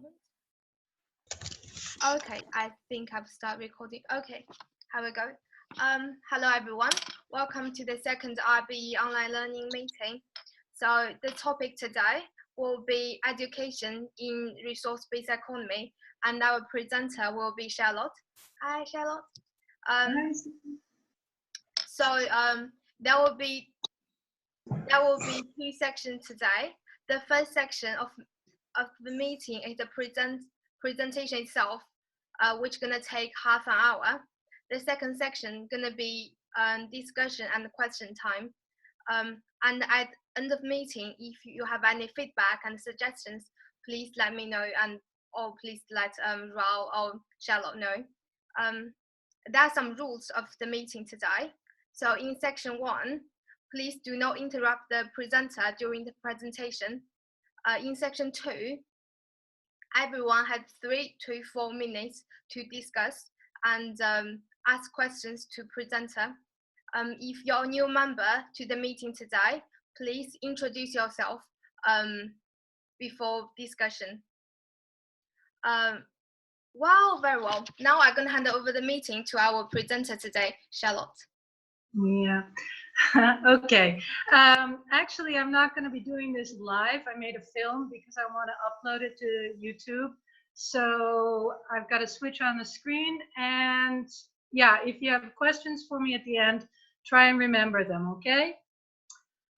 moment. Okay, I think I've started recording. Okay, here we go. Hello everyone. Welcome to the second RBE online learning meeting. So the topic today will be education in resource-based economy, and our presenter will be Charlotte. Hi, Charlotte. So there will be two sections today. The first section of the meeting is the presentation itself, which gonna take half an hour. The second section gonna be discussion and question time. And at the end of meeting, if you have any feedback and suggestions, please let me know, or please let Raul or Charlotte know. There are some rules of the meeting today. So in section 1, please do not interrupt the presenter during the presentation. In section 2, everyone had 3 to 4 minutes to discuss and ask questions to presenter. If you're a new member to the meeting today, please introduce yourself before discussion. Wow, very well. Now I'm going to hand over the meeting to our presenter today, Charlotte. Yeah. Okay. Actually, I'm not going to be doing this live. I made a film because I want to upload it to YouTube. So I've got to switch on the screen. And yeah, if you have questions for me at the end, try and remember them, okay?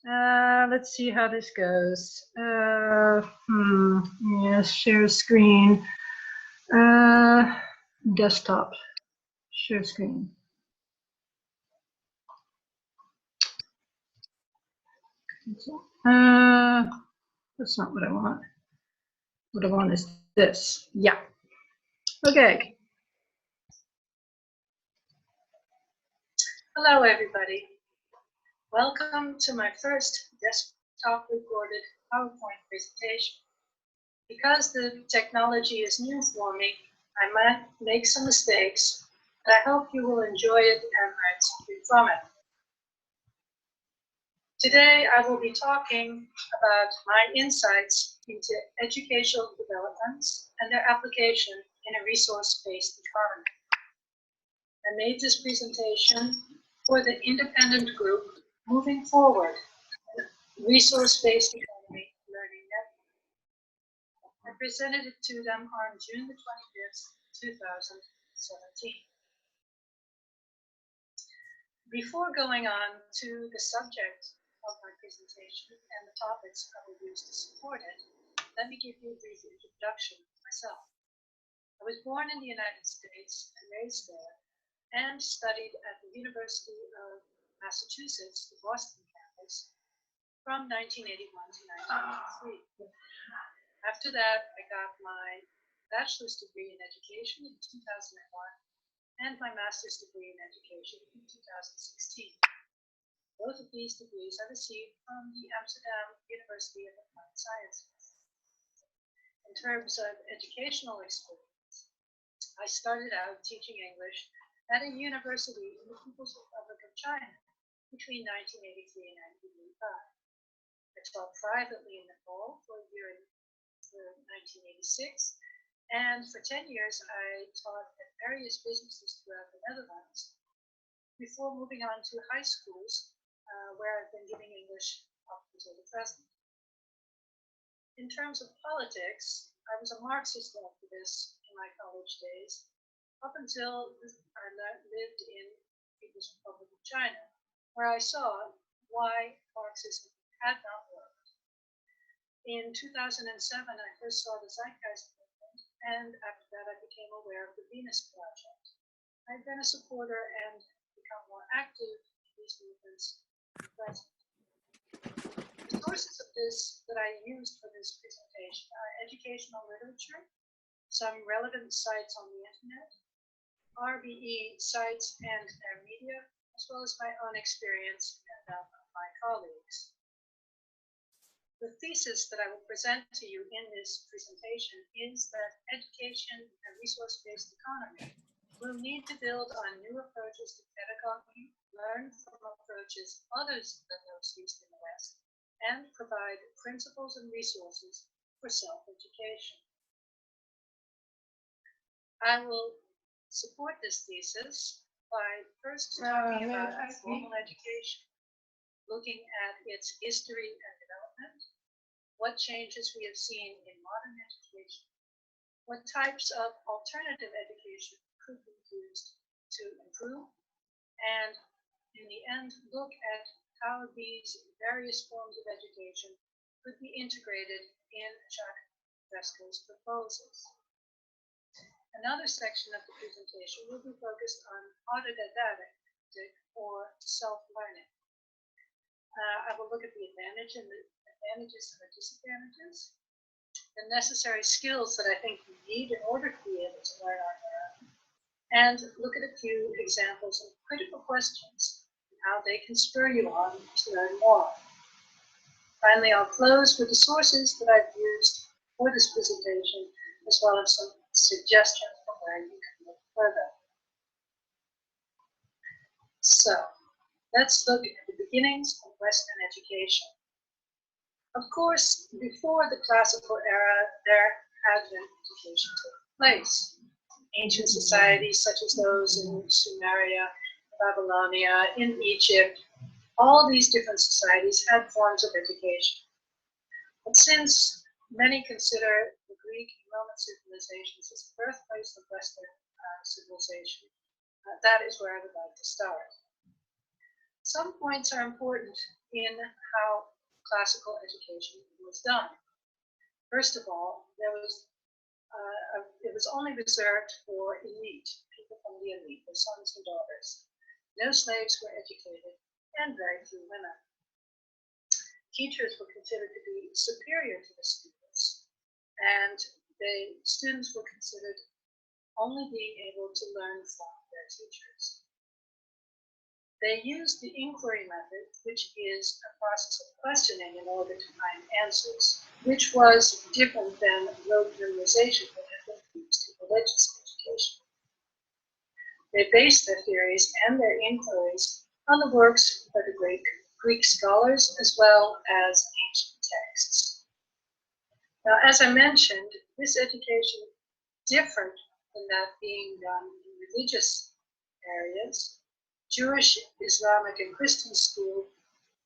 Let's see how this goes. Yes, share screen. Desktop. Share screen. That's not what I want. What I want is this. Yeah. Okay. Hello, everybody. Welcome to my first desktop recorded PowerPoint presentation. Because the technology is new for me, I might make some mistakes, but I hope you will enjoy it and learn something from it. Today, I will be talking about my insights into educational developments and their application in a resource-based economy. I made this presentation for the independent group Moving Forward, Resource-Based Economy Learning Network. I presented it to them on June the 25th, 2017. Before going on to the subject of my presentation and the topics I will use to support it, let me give you a brief introduction of myself. I was born in the United States and raised there, and studied at the University of Massachusetts, the Boston campus, from 1981 to 1983. After that, I got my bachelor's degree in education in 2001 and my master's degree in education in 2016. Both of these degrees I received from the Amsterdam University of Applied Sciences. In terms of educational experience, I started out teaching English at a university in the People's Republic of China between 1983 and 1985. I taught privately in Nepal for a year in 1986, and for 10 years I taught at various businesses throughout the Netherlands before moving on to high schools where I've been giving English up until the present. In terms of politics, I was a Marxist activist in my college days, up until I lived in the People's Republic of China, where I saw why Marxism had not worked. In 2007, I first saw the Zeitgeist movement, and after that I became aware of the Venus Project. I've been a supporter and become more active in these movements at present. The sources of this that I used for this presentation are educational literature, some relevant sites on the internet, RBE sites and their media, as well as my own experience and that of my colleagues. The thesis that I will present to you in this presentation is that education in a resource-based economy will need to build on new approaches to pedagogy, learn from approaches others than those used in the West, and provide principles and resources for self-education. I will support this thesis by first talking about formal education, looking at its history and development, what changes we have seen in modern education, what types of alternative education could be used to improve, and in the end, look at how these various forms of education could be integrated in Jacques Fresco's proposals. Another section of the presentation will be focused on autodidactic or self-learning. I will look at the advantages and the disadvantages, the necessary skills that I think we need in order to be able to learn on our own, and look at a few examples of critical questions and how they can spur you on to learn more. Finally, I'll close with the sources that I've used for this presentation, as well as some suggestions for where you can look further. So, let's look at the beginnings of Western education. Of course, before the classical era, there had been education taking place. Ancient societies such as those in Sumeria, Babylonia, in Egypt, all these different societies had forms of education. But since many consider the Greek and Roman civilizations as the birthplace of Western civilization, that is where I would like to start. Some points are important in how classical education was done. First of all, it was only reserved for elite, people from the elite, their sons and daughters. No slaves were educated, and very few women. Teachers were considered to be superior to the students, and the students were considered only being able to learn from their teachers. They used the inquiry method, which is a process of questioning in order to find answers, which was different than rote memorization that had been used in religious education. They based their theories and their inquiries on the works of the Greek scholars as well as ancient texts. Now, as I mentioned, this education, different than that being done in religious areas, Jewish, Islamic, and Christian school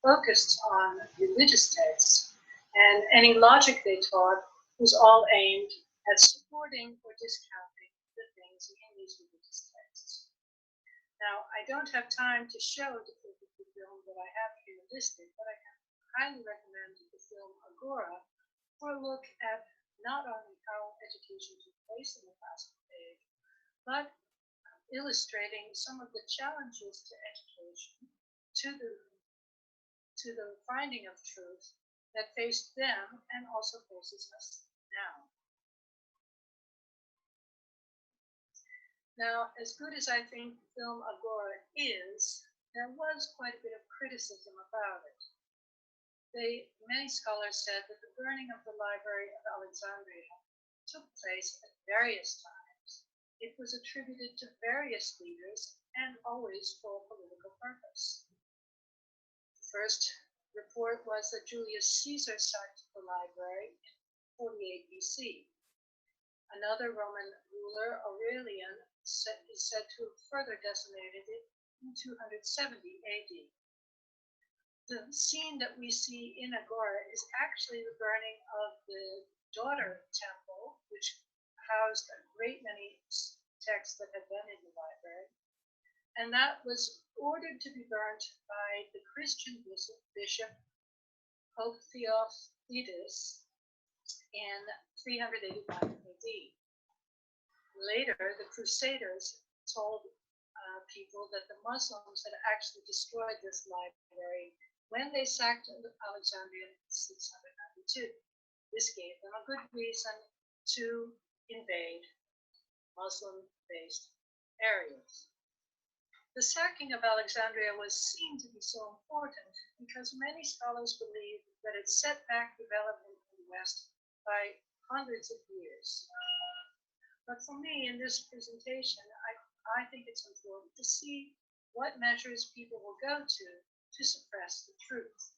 focused on religious texts, and any logic they taught was all aimed at supporting or discounting the things in these religious texts. Now, I don't have time to show the film that I have here listed, but I can highly recommend the film Agora for a look at not only how education took place in the classical age, but illustrating some of the challenges to education, to the finding of truth that faced them and also faces us now. Now, as good as I think the film Agora is, there was quite a bit of criticism about it. Many scholars said that the burning of the Library of Alexandria took place at various times. It was attributed to various leaders and always for a political purpose. The first report was that Julius Caesar sacked the library in 48 BC. Another Roman ruler, Aurelian, is said to have further decimated it in 270 AD. The scene that we see in Agora is actually the burning of the daughter temple, which housed a great many texts that had been in the library. And that was ordered to be burnt by the Christian bishop, Pope Theophilus, in 385 AD. Later, the Crusaders told people that the Muslims had actually destroyed this library when they sacked Alexandria in 692. This gave them a good reason to invade Muslim-based areas. The sacking of Alexandria was seen to be so important because many scholars believe that it set back development in the West by hundreds of years. But for me, in this presentation, I think it's important to see what measures people will go to suppress the truth.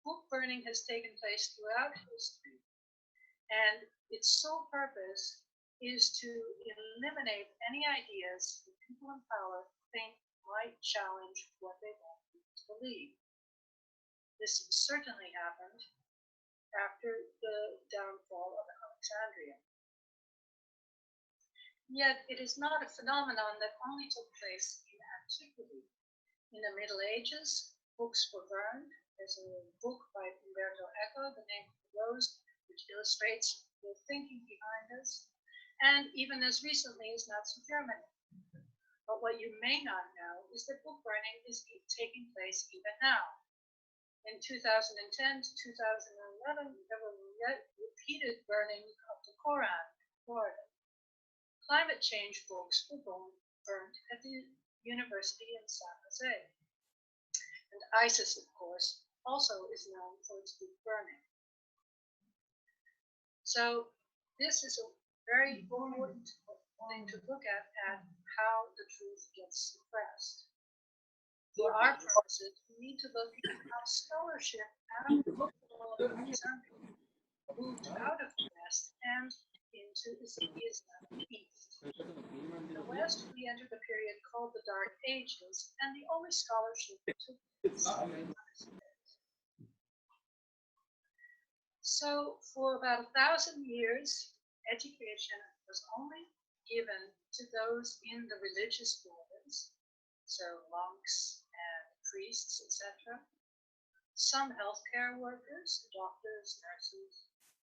Book burning has taken place throughout history, and its sole purpose is to eliminate any ideas that people in power think might challenge what they want people to believe. This certainly happened after the downfall of Alexandria. Yet it is not a phenomenon that only took place in antiquity. In the Middle Ages, books were burned. There's a book by Umberto Eco, The Name of the Rose, which illustrates the thinking behind this, and even as recently as Nazi Germany. But what you may not know is that book burning is taking place even now. In 2010 to 2011, there were repeated burning of the Koran in Florida. Climate change books were burned at the University in San Jose. And ISIS, of course, also is known for its book burning. So this is a very important thing to look at how the truth gets suppressed. For our purposes, we need to look at how scholarship after the fall of Alexandria moved out of the West and into the Islamic East. In the West, we entered a period called the Dark Ages, and the only scholarship took place. So for about 1,000 years, education was only given to those in the religious orders, so monks and priests, etc., some healthcare workers, doctors, nurses,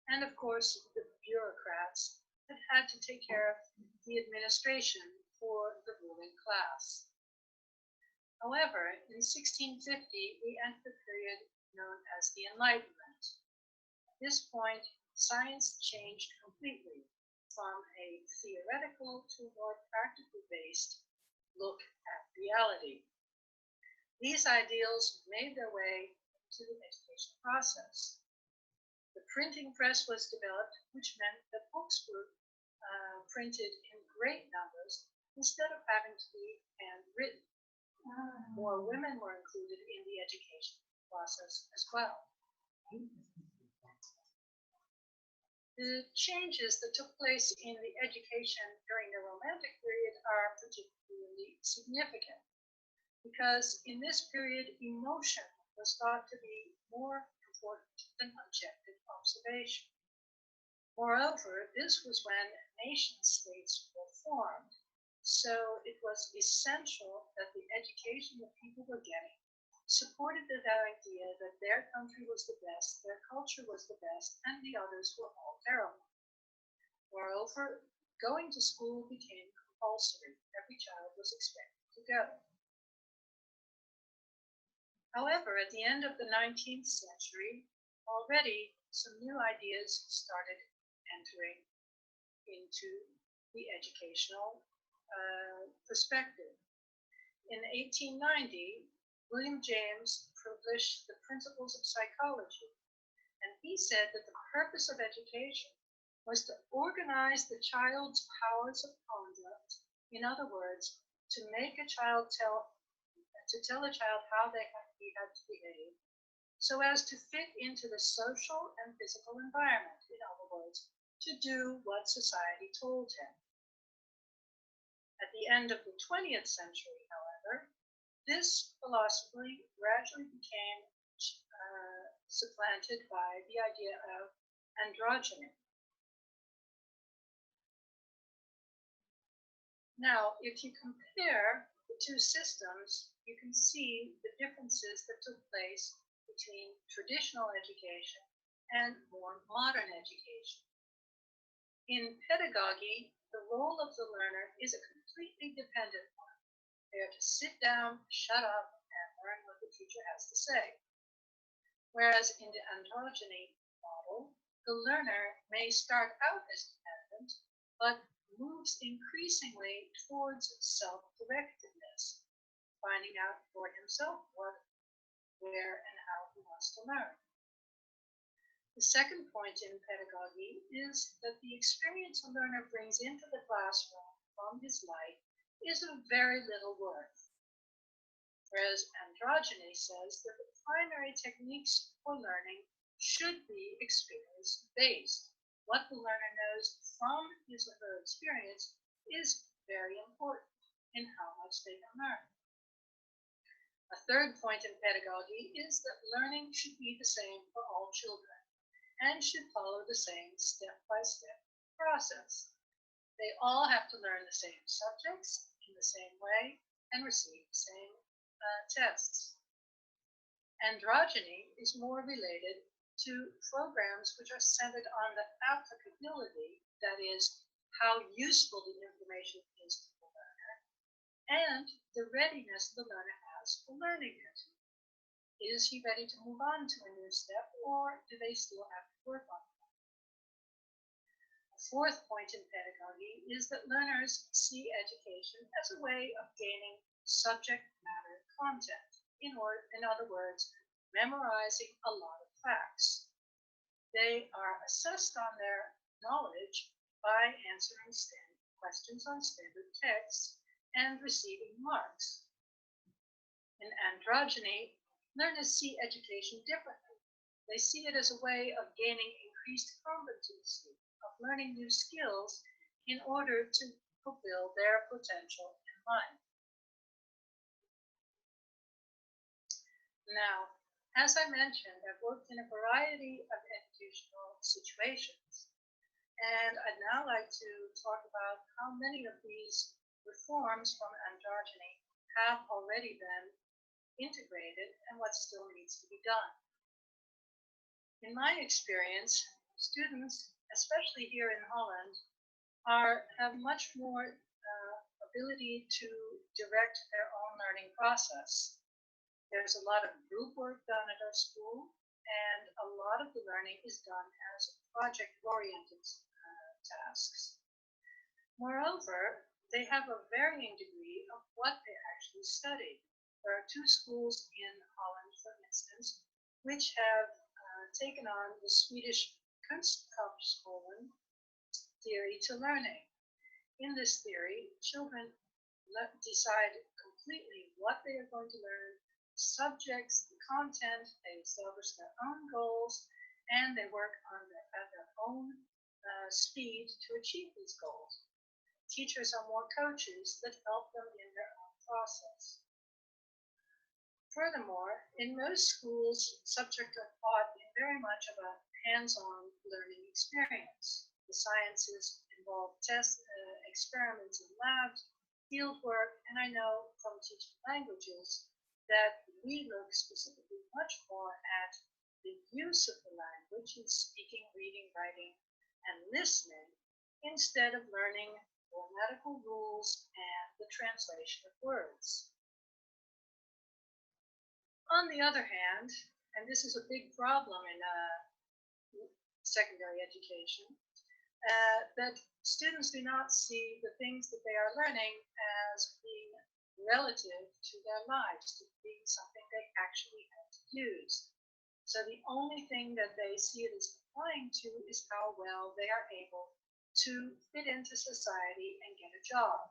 and of course the bureaucrats that had to take care of the administration for the ruling class. However, in 1650, we entered a period known as the Enlightenment. At this point, science changed completely from a theoretical to a more practically based look at reality. These ideals made their way into the education process. The printing press was developed, which meant that books were printed in great numbers instead of having to be handwritten. More women were included in the education process as well. The changes that took place in the education during the Romantic period are particularly significant because in this period, emotion was thought to be more important than objective observation. Moreover, this was when nation states were formed, so it was essential that the education that people were getting supported the idea that their country was the best, their culture was the best, and the others were all terrible. Moreover, going to school became compulsory. Every child was expected to go. However, at the end of the 19th century, already some new ideas started entering into the educational perspective. In 1890, William James published The Principles of Psychology, and he said that the purpose of education was to organize the child's powers of conduct. In other words, to make a child tell a child how he had to behave, so as to fit into the social and physical environment. In other words, to do what society told him. At the end of the 20th century, however, this philosophy gradually became supplanted by the idea of androgyny. Now, if you compare the two systems, you can see the differences that took place between traditional education and more modern education. In pedagogy, the role of the learner is a completely dependent one. They are to sit down, shut up, and learn what the teacher has to say. Whereas in the androgyny model, the learner may start out as dependent, but moves increasingly towards self-directedness, finding out for himself what, where, and how he wants to learn. The second point in pedagogy is that the experience a learner brings into the classroom from his life is of very little worth. Whereas androgyny says that the primary techniques for learning should be experience-based. What the learner knows from his or her experience is very important in how much they can learn. A third point in pedagogy is that learning should be the same for all children and should follow the same step-by-step process. They all have to learn the same subjects in the same way and receive the same tests. Androgyny is more related to programs which are centered on the applicability, that is, how useful the information is to the learner, and the readiness the learner has for learning it. Is he ready to move on to a new step, or do they still have to work on it? A fourth point in pedagogy is that learners see education as a way of gaining subject matter content. In other words, memorizing a lot of facts. They are assessed on their knowledge by answering questions on standard texts and receiving marks. In androgyny, learners see education differently. They see it as a way of gaining increased competency, of learning new skills in order to fulfill their potential in life. Now, as I mentioned, I've worked in a variety of educational situations, and I'd now like to talk about how many of these reforms from androgyny have already been integrated and what still needs to be done. In my experience, students, especially here in Holland, have much more ability to direct their own learning process. There's a lot of group work done at our school, and a lot of the learning is done as project-oriented tasks. Moreover, they have a varying degree of what they actually study. There are two schools in Holland, for instance, which have taken on the Swedish Kunskapsskolan theory to learning. In this theory, children decide completely what they are going to learn, subjects, the content, they establish their own goals, and they work at their own speed to achieve these goals. Teachers are more coaches that help them in their own process. Furthermore, in most schools, subjects are taught in very much of a hands-on learning experience. The sciences involve tests, experiments in labs, field work, and I know from teaching languages that we look specifically much more at the use of the language in speaking, reading, writing, and listening instead of learning grammatical rules and the translation of words. On the other hand, and this is a big problem in secondary education, that students do not see the things that they are learning as being relative to their lives, to being something they actually have to use. So the only thing that they see it as applying to is how well they are able to fit into society and get a job.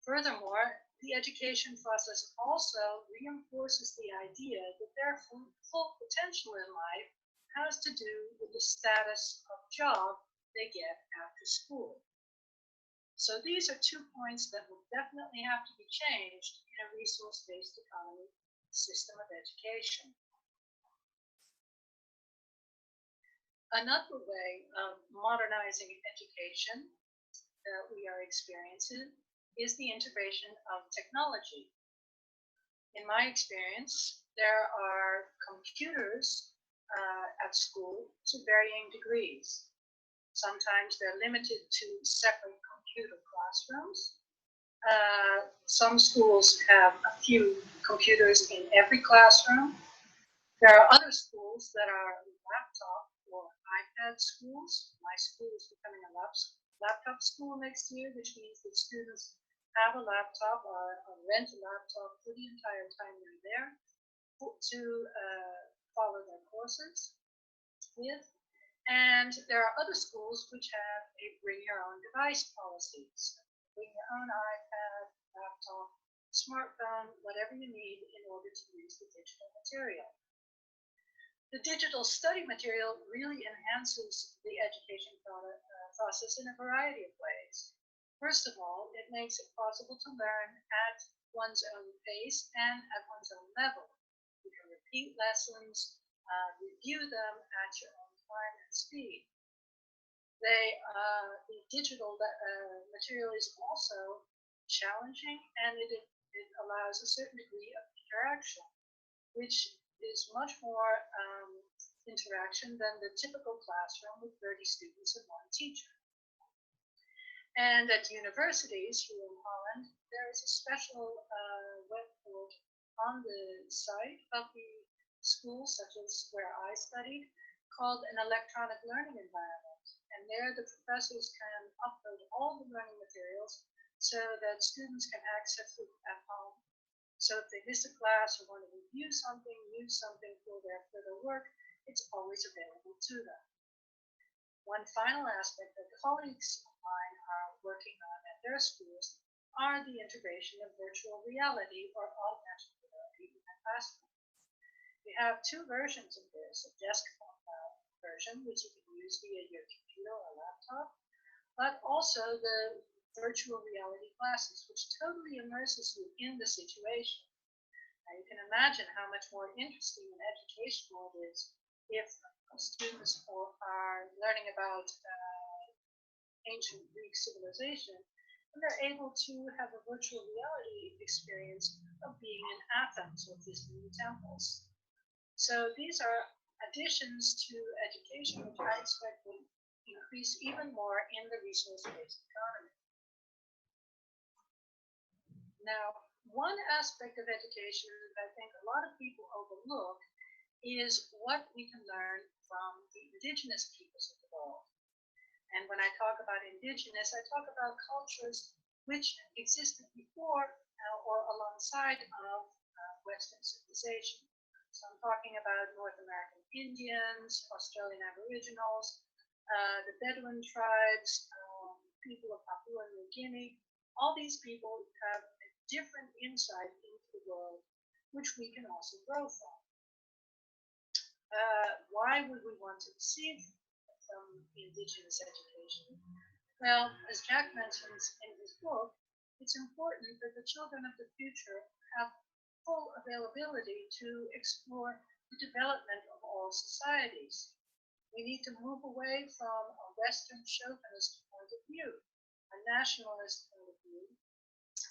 Furthermore, the education process also reinforces the idea that their full potential in life has to do with the status of job they get after school. So these are 2 points that will definitely have to be changed in a resource-based economy system of education. Another way of modernizing education that we are experiencing is the integration of technology. In my experience, there are computers at school to varying degrees. Sometimes they're limited to separate computer classrooms. Some schools have a few computers in every classroom. There are other schools that are laptop or iPad schools. My school is becoming a laptop school next year, which means that students have a laptop or rent a laptop for the entire time they're there to follow their courses with. And there are other schools which have a bring your own device policy. So bring your own iPad, laptop, smartphone, whatever you need in order to use the digital material. The digital study material really enhances the education process in a variety of ways. First of all, it makes it possible to learn at one's own pace and at one's own level. You can repeat lessons, review them at your own time and speed. The digital material is also challenging, and it allows a certain degree of interaction, which is much more interaction than the typical classroom with 30 students and one teacher. And at universities here in Holland, there is a special web port on the site of the school, such as where I studied, called an electronic learning environment. And there the professors can upload all the learning materials so that students can access it at home. So if they miss a class or want to review something, use something for their further work, it's always available to them. One final aspect that colleagues of mine are working on at their schools are the integration of virtual reality or augmented reality in the classroom. We have two versions of this, a desktop version, which you can use via your computer or laptop, but also the virtual reality classes, which totally immerses you in the situation. Now you can imagine how much more interesting and educational it is if students are learning about ancient Greek civilization, and they're able to have a virtual reality experience of being in Athens or visiting the temples. So these are additions to education, which I expect will increase even more in the resource-based economy. Now, one aspect of education that I think a lot of people overlook is what we can learn from the indigenous peoples of the world. And when I talk about indigenous, I talk about cultures which existed before or alongside of Western civilization. So I'm talking about North American Indians, Australian Aboriginals, the Bedouin tribes, people of Papua New Guinea. All these people have a different insight into the world, which we can also grow from. Why would we want to receive some indigenous education? Well, as Jack mentions in his book, it's important that the children of the future have full availability to explore the development of all societies. We need to move away from a Western chauvinist point of view, a nationalist point of view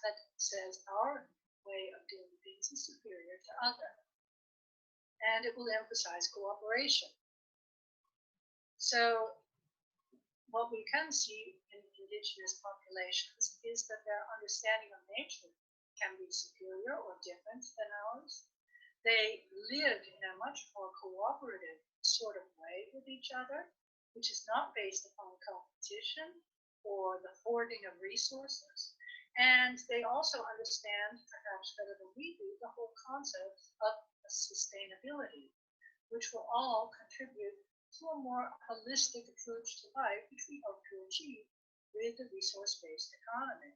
that says our way of doing things is superior to other. And it will emphasize cooperation. So what we can see in indigenous populations is that their understanding of nature can be superior or different than ours. They live in a much more cooperative sort of way with each other, which is not based upon competition or the hoarding of resources. And they also understand, perhaps better than we do, the whole concept of sustainability, which will all contribute to a more holistic approach to life, which we hope to achieve with the resource-based economy.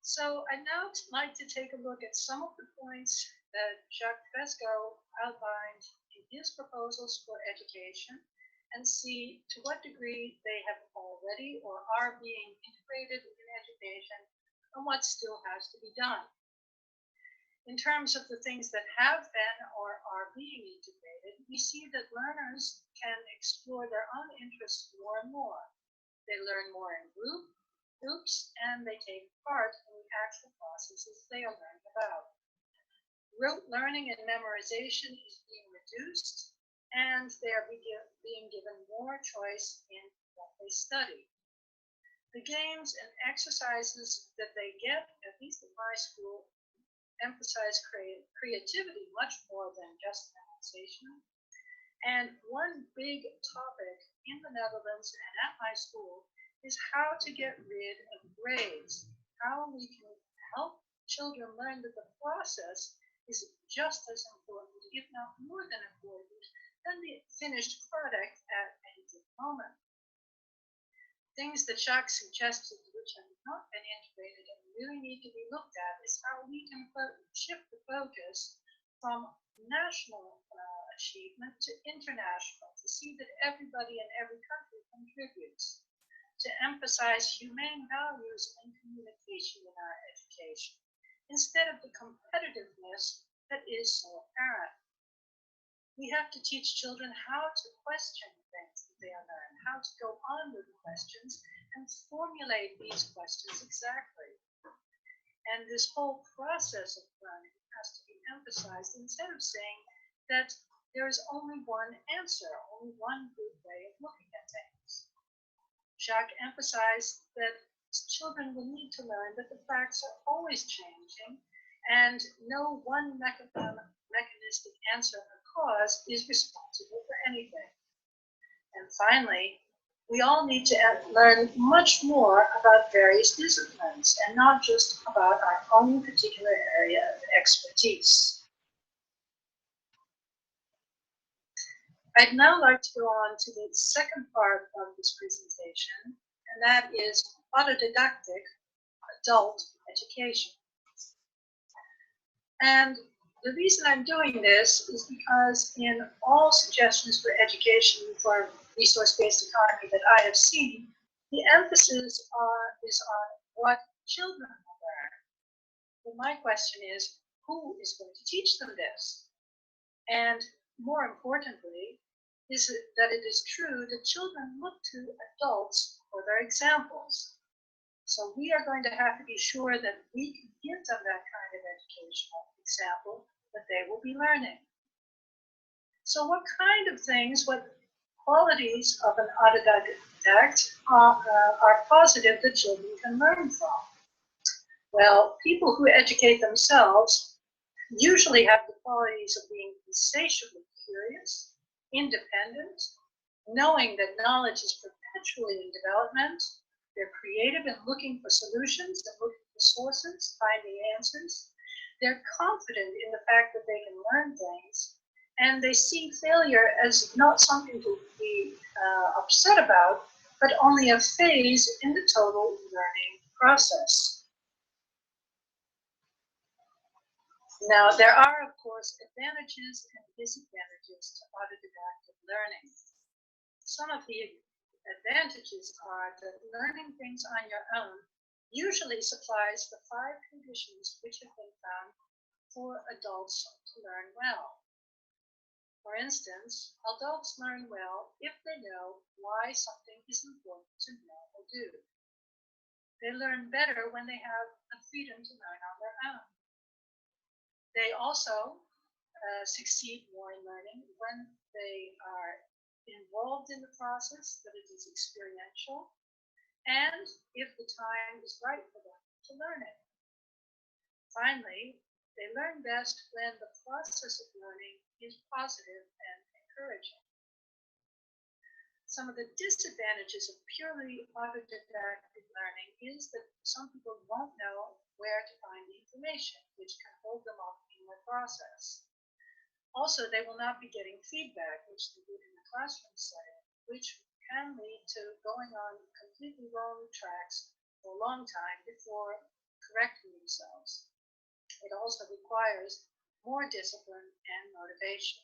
So I'd now like to take a look at some of the points that Jacques Fresco outlined in his proposals for education and see to what degree they have already or are being integrated in education and what still has to be done. In terms of the things that have been or are being integrated, we see that learners can explore their own interests more and more. They learn more in groups, and they take part in the actual processes they are learning about. Rote learning and memorization is being reduced, and they are being given more choice in what they study. The games and exercises that they get, at least at my school, emphasize creativity much more than just memorization. And one big topic in the Netherlands and at my school is how to get rid of grades, how we can help children learn that the process is just as important, if not more than important, than the finished product at any given moment. Things that Jacques suggested, which have not been integrated and really need to be looked at, is how we can shift the focus from national achievement to international, to see that everybody in every country contributes. to emphasize humane values and communication in our education, instead of the competitiveness that is so apparent. We have to teach children how to question things that they learn, how to go on with the questions and formulate these questions exactly. And this whole process of learning has to be emphasized instead of saying that there is only one answer, only one good way of looking at things. Jacques emphasized that children will need to learn that the facts are always changing and no one mechanistic answer or cause is responsible for anything. And finally, we all need to learn much more about various disciplines and not just about our own particular area of expertise. I'd now like to go on to the second part of this presentation, and that is autodidactic adult education. And the reason I'm doing this is because in all suggestions for education for resource-based economy that I have seen, the emphasis is on what children will learn. But my question is, who is going to teach them this? And more importantly, is it that it is true that children look to adults for their examples. So we are going to have to be sure that we can give them that kind of educational example that they will be learning. So what kind of things, what qualities of an autodidact are positive that children can learn from? Well, people who educate themselves usually have the qualities of being insatiably curious, independent, knowing that knowledge is perpetually in development. They're creative in looking for solutions and looking for sources, finding answers. They're confident in the fact that they can learn things, and they see failure as not something to be upset about, but only a phase in the total learning process. Now, there are, of course, advantages and disadvantages to autodidactic learning. Some of the advantages are that learning things on your own usually supplies the 5 conditions which have been found for adults to learn well. For instance, adults learn well if they know why something is important to know or do. They learn better when they have the freedom to learn on their own. They also succeed more in learning when they are involved in the process, that it is experiential, and if the time is right for them to learn it. Finally, they learn best when the process of learning is positive and encouraging. Some of the disadvantages of purely autodidactic learning is that some people won't know where to find the information, which can hold them up in their process. Also, they will not be getting feedback, which they would in the classroom setting, which can lead to going on completely wrong tracks for a long time before correcting themselves. It also requires more discipline and motivation.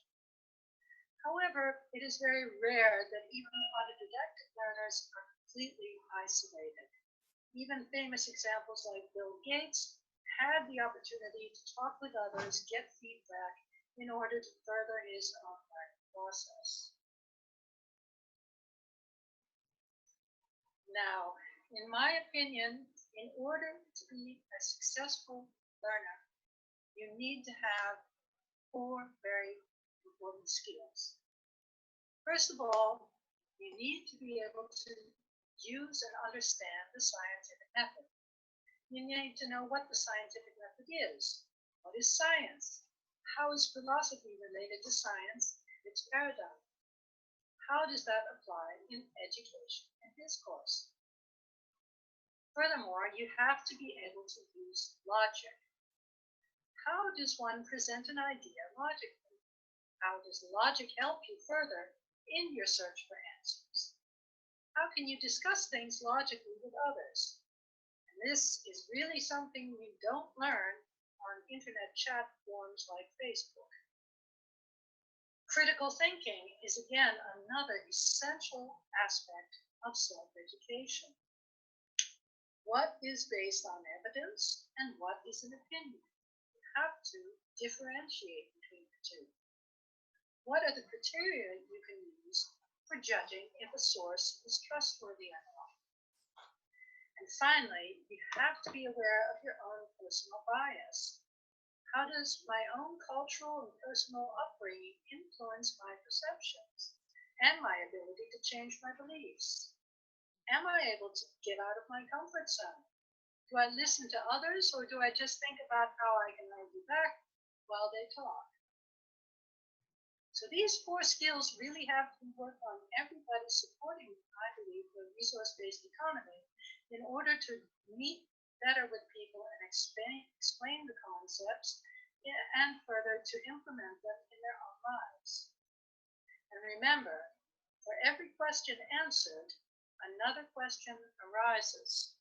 However, it is very rare that even autodidactic learners are completely isolated. Even famous examples like Bill Gates had the opportunity to talk with others, get feedback in order to further his own learning process. Now, in my opinion, in order to be a successful learner, you need to have 4 very important skills. First of all, you need to be able to use and understand the scientific method. You need to know what the scientific method is. What is science? How is philosophy related to science, its paradigm? How does that apply in education and discourse? Furthermore, you have to be able to use logic. How does one present an idea logically? How does logic help you further in your search for answers? How can you discuss things logically with others? And this is really something we don't learn on internet chat forums like Facebook. Critical thinking is again another essential aspect of self-education. What is based on evidence and what is an opinion? You have to differentiate between the two. What are the criteria you can use for judging if a source is trustworthy or not? And finally, you have to be aware of your own personal bias. How does my own cultural and personal upbringing influence my perceptions and my ability to change my beliefs? Am I able to get out of my comfort zone? Do I listen to others, or do I just think about how I can argue back while they talk? So these 4 skills really have to work on everybody supporting, I believe, the resource-based economy in order to meet better with people and explain the concepts and further to implement them in their own lives. And remember, for every question answered, another question arises.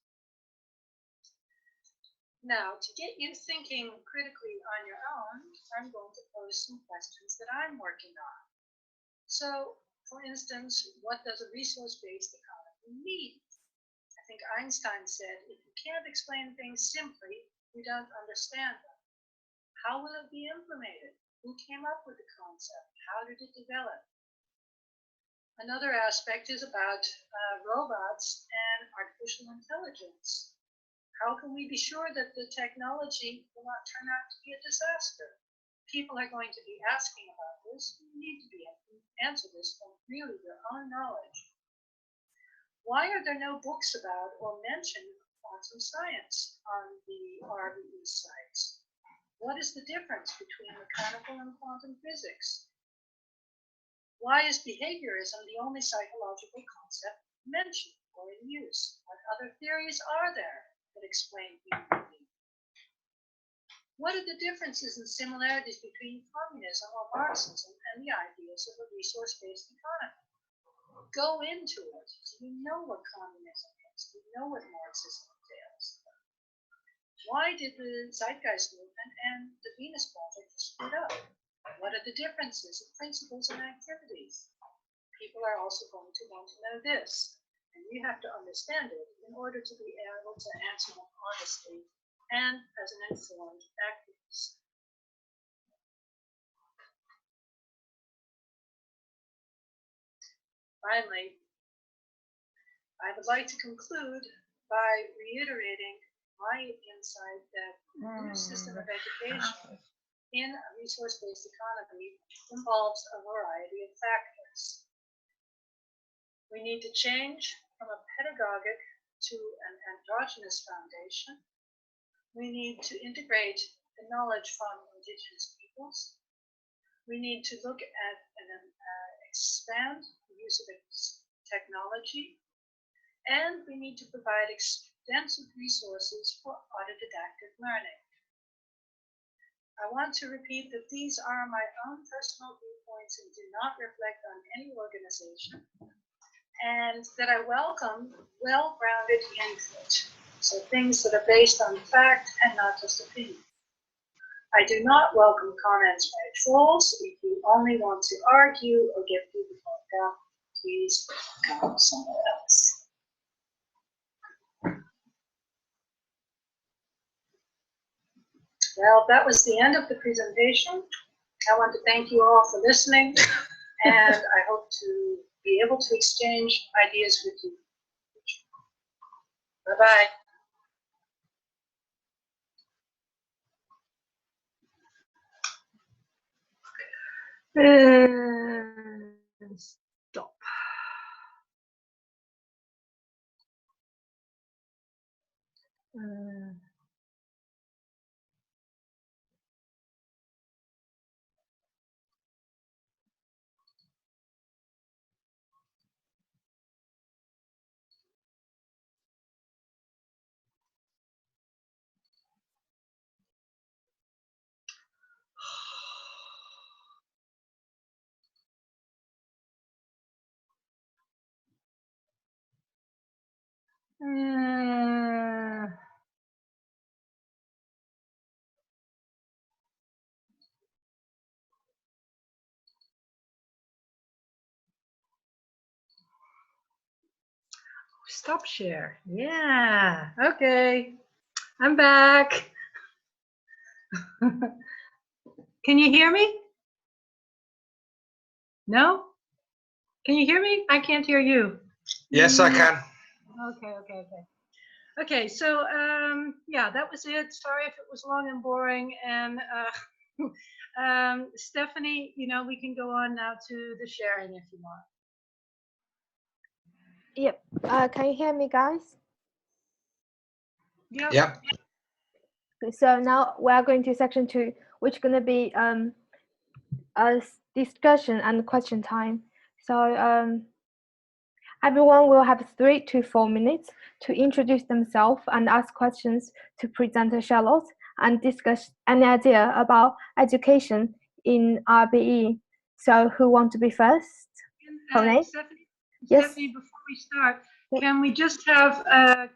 Now, to get you thinking critically on your own, I'm going to pose some questions that I'm working on. So, for instance, what does a resource-based economy mean? I think Einstein said, if you can't explain things simply, you don't understand them. How will it be implemented? Who came up with the concept? How did it develop? Another aspect is about robots and artificial intelligence. How can we be sure that the technology will not turn out to be a disaster? People are going to be asking about this. You need to be able to answer this from really your own knowledge. Why are there no books about or mention quantum science on the RBE sites? What is the difference between mechanical and quantum physics? Why is behaviorism the only psychological concept mentioned or in use? What other theories are there that explain human behavior? What are the differences and similarities between communism or Marxism and the ideas of a resource-based economy? Go into it. Do you know what communism is? Do you know what Marxism entails? Why did the Zeitgeist movement and the Venus Project split up? What are the differences of principles and activities? People are also going to want to know this, and you have to understand it in order to be able to answer them honestly and as an informed activist. Finally, I would like to conclude by reiterating my insight that a new system of education in a resource-based economy involves a variety of factors. We need to change from a pedagogic to an endogenous foundation. We need to integrate the knowledge from indigenous peoples. We need to look at and expand the use of technology. And we need to provide extensive resources for autodidactic learning. I want to repeat that these are my own personal viewpoints and do not reflect on any organization, and that I welcome well-grounded input, so things that are based on fact and not just opinion. I do not welcome comments by trolls. If you only want to argue or get people talked out, please go somewhere else. Well, that was the end of the presentation. I want to thank you all for listening, and I hope to be able to exchange ideas with you. Bye-bye. Stop. Stop share. Yeah. Okay. I'm back. Can you hear me? No? Can you hear me? I can't hear you. Yes, I can. Okay. Okay, so yeah, that was it. Sorry if it was long and boring. And Stephanie, you know, we can go on now to the sharing if you want. Yep. Can you hear me, guys? Yep. Yeah. So now we are going to section 2, which is going to be a discussion and question time. So everyone will have 3 to 4 minutes to introduce themselves and ask questions to presenter Charlotte and discuss any idea about education in RBE. So who want to be first? Stephanie, Yes. Stephanie, before we start, can we just have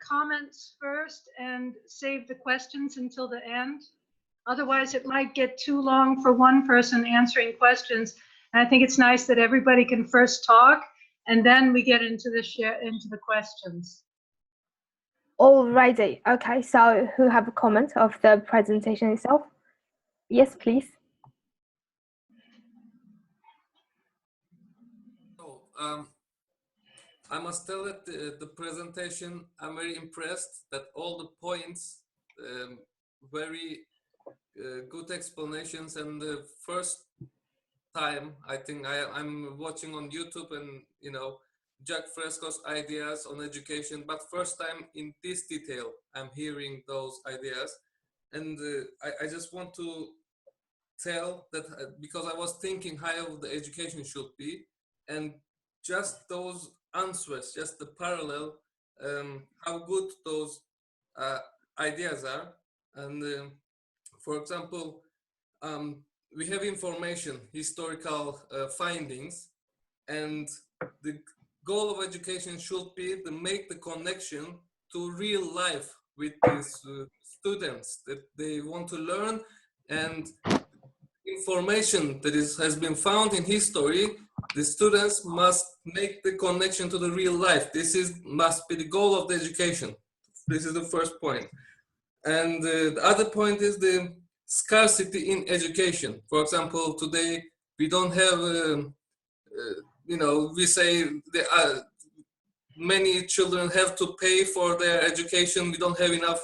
comments first and save the questions until the end? Otherwise, it might get too long for one person answering questions. And I think it's nice that everybody can first talk, and then we get into the questions. Alrighty. Okay. So who have a comment of the presentation itself? Yes, please. So, I must tell that the presentation, I'm very impressed that all the points, very good explanations, and the first time I think I'm watching on YouTube and, you know, Jack Fresco's ideas on education, but first time in this detail I'm hearing those ideas. And I just want to tell that because I was thinking how the education should be, and just those answers, just the parallel, how good those ideas are. And for example, we have information, historical findings, and the goal of education should be to make the connection to real life with these students that they want to learn, and information that has been found in history, the students must make the connection to the real life. This must be the goal of the education. This is the first point. And the other point is the scarcity in education. For example, today we don't have, you know, we say many children have to pay for their education. We don't have enough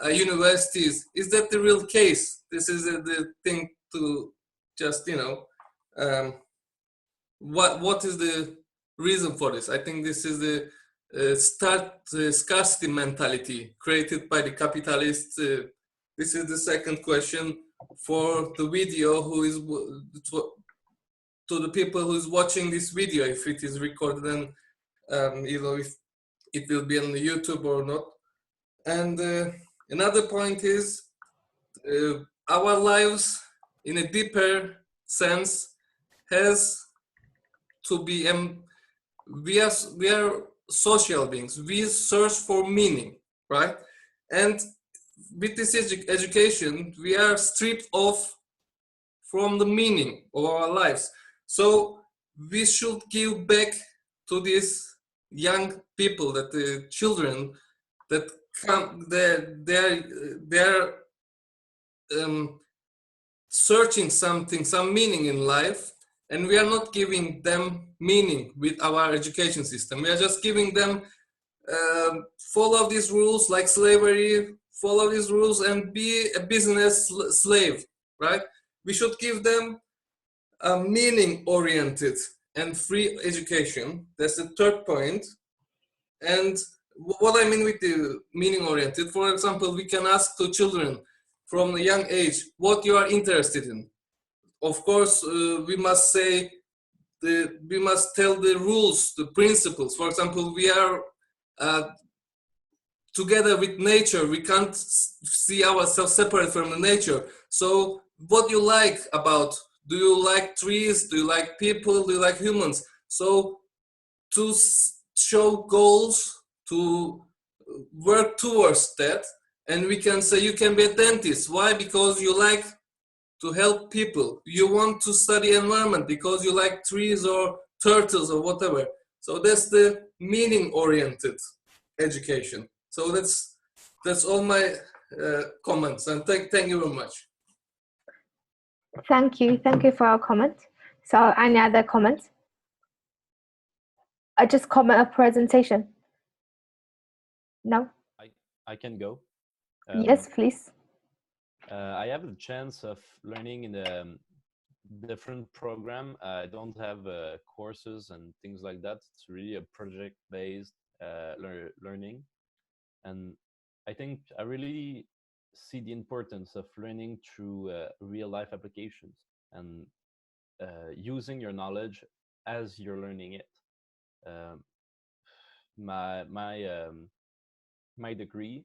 universities. Is that the real case? This is the thing to just, you know, what is the reason for this? I think this is the scarcity mentality created by the capitalists. This is the second question for the video, who is to the people who is watching this video, if it is recorded, and you know, if it will be on the YouTube or not. And another point is our lives in a deeper sense has to be, we are social beings. We search for meaning, right? And with this education, we are stripped off from the meaning of our lives. So we should give back to these young people, that the children that come, they're searching something, some meaning in life, and we are not giving them meaning with our education system. We are just giving them follow these rules like slavery, follow these rules and be a business slave, right? We should give them a meaning-oriented and free education. That's the third point. And what I mean with the meaning-oriented, for example, we can ask to children from a young age what you are interested in. Of course, we must say, we must tell the rules, the principles. For example, we are together with nature. We can't see ourselves separate from the nature. So what you like about, do you like trees? Do you like people? Do you like humans? So to show goals, to work towards that. And we can say you can be a dentist. Why? Because you like to help people. You want to study environment because you like trees or turtles or whatever. So that's the meaning oriented education. So that's all my comments, and thank you very much. Thank you for your comment. So any other comments? I just comment a presentation. No? I can go. Yes, please. I have the chance of learning in a different program. I don't have courses and things like that. It's really a project-based learning. And I think I really see the importance of learning through real-life applications and using your knowledge as you're learning it. My degree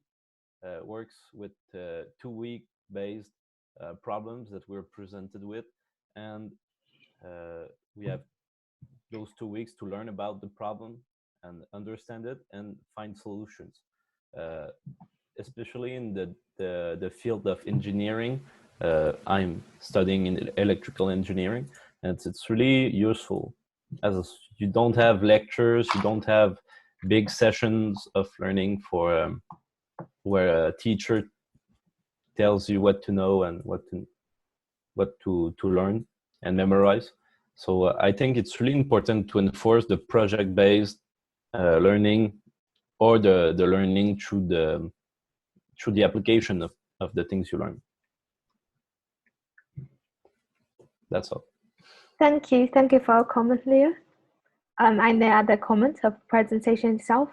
works with 2-week based problems that we're presented with, and we have those 2 weeks to learn about the problem and understand it and find solutions. Especially in the field of engineering, I'm studying in electrical engineering, and it's really useful, as you don't have lectures, you don't have big sessions of learning for where a teacher tells you what to know and what to learn and memorize. So I think it's really important to enforce the project-based learning, or the learning through the application of the things you learn. That's all. Thank you for your comment, Leo. Any other comments of presentation itself?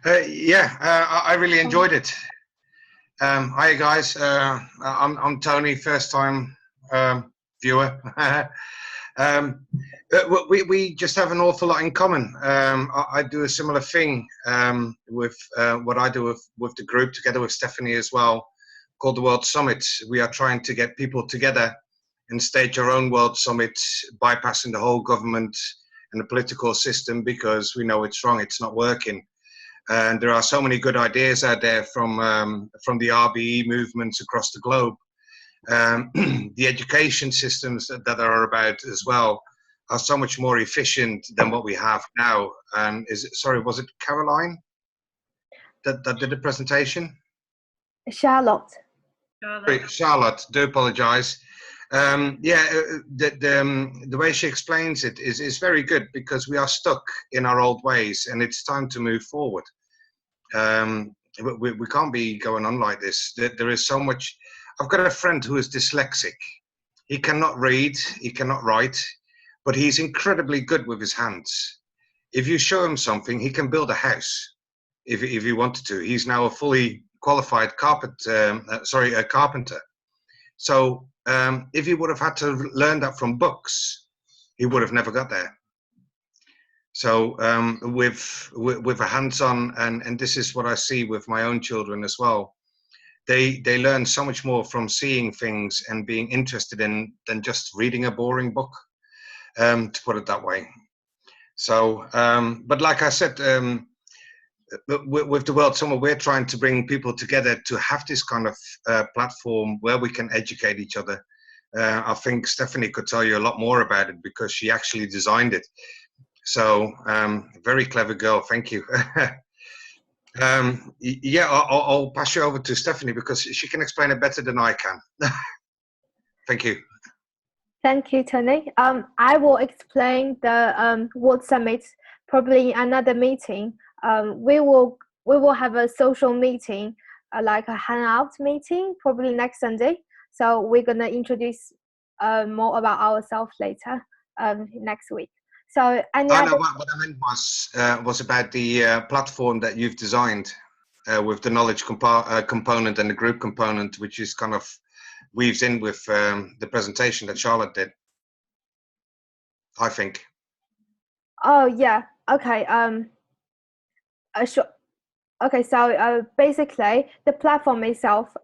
I really enjoyed it. Hi guys, I'm Tony, first time viewer. We just have an awful lot in common. I do a similar thing with what I do with the group, together with Stephanie as well, called the World Summit. We are trying to get people together and stage our own World Summit, bypassing the whole government and the political system, because we know it's wrong, it's not working. And there are so many good ideas out there from the RBE movements across the globe. The education systems that are about as well are so much more efficient than what we have now. And was it Caroline that did the presentation? Charlotte. Charlotte, do apologize. The way she explains it is very good, because we are stuck in our old ways and it's time to move forward. We can't be going on like this. There is so much. I've got a friend who is dyslexic. He cannot read, he cannot write, but he's incredibly good with his hands. If you show him something, he can build a house if he wanted to. He's now a fully qualified carpenter. So if he would have had to learn that from books, he would have never got there. So with a hands-on, and this is what I see with my own children as well, they learn so much more from seeing things and being interested in than just reading a boring book, to put it that way. So, but like I said, with the World Summer, we're trying to bring people together to have this kind of platform where we can educate each other. I think Stephanie could tell you a lot more about it, because she actually designed it. So very clever girl, thank you. Yeah, I'll pass you over to Stephanie, because she can explain it better than I can. Thank you. Thank you, Tony. I will explain the World Summit probably in another meeting. We will have a social meeting, like a hangout meeting, probably next Sunday. So we're gonna introduce more about ourselves later next week. So what I meant was about the platform that you've designed with the knowledge component and the group component, which is kind of weaves in with the presentation that Charlotte did, I think. Oh yeah. Okay. Sure. Okay. So basically, the platform itself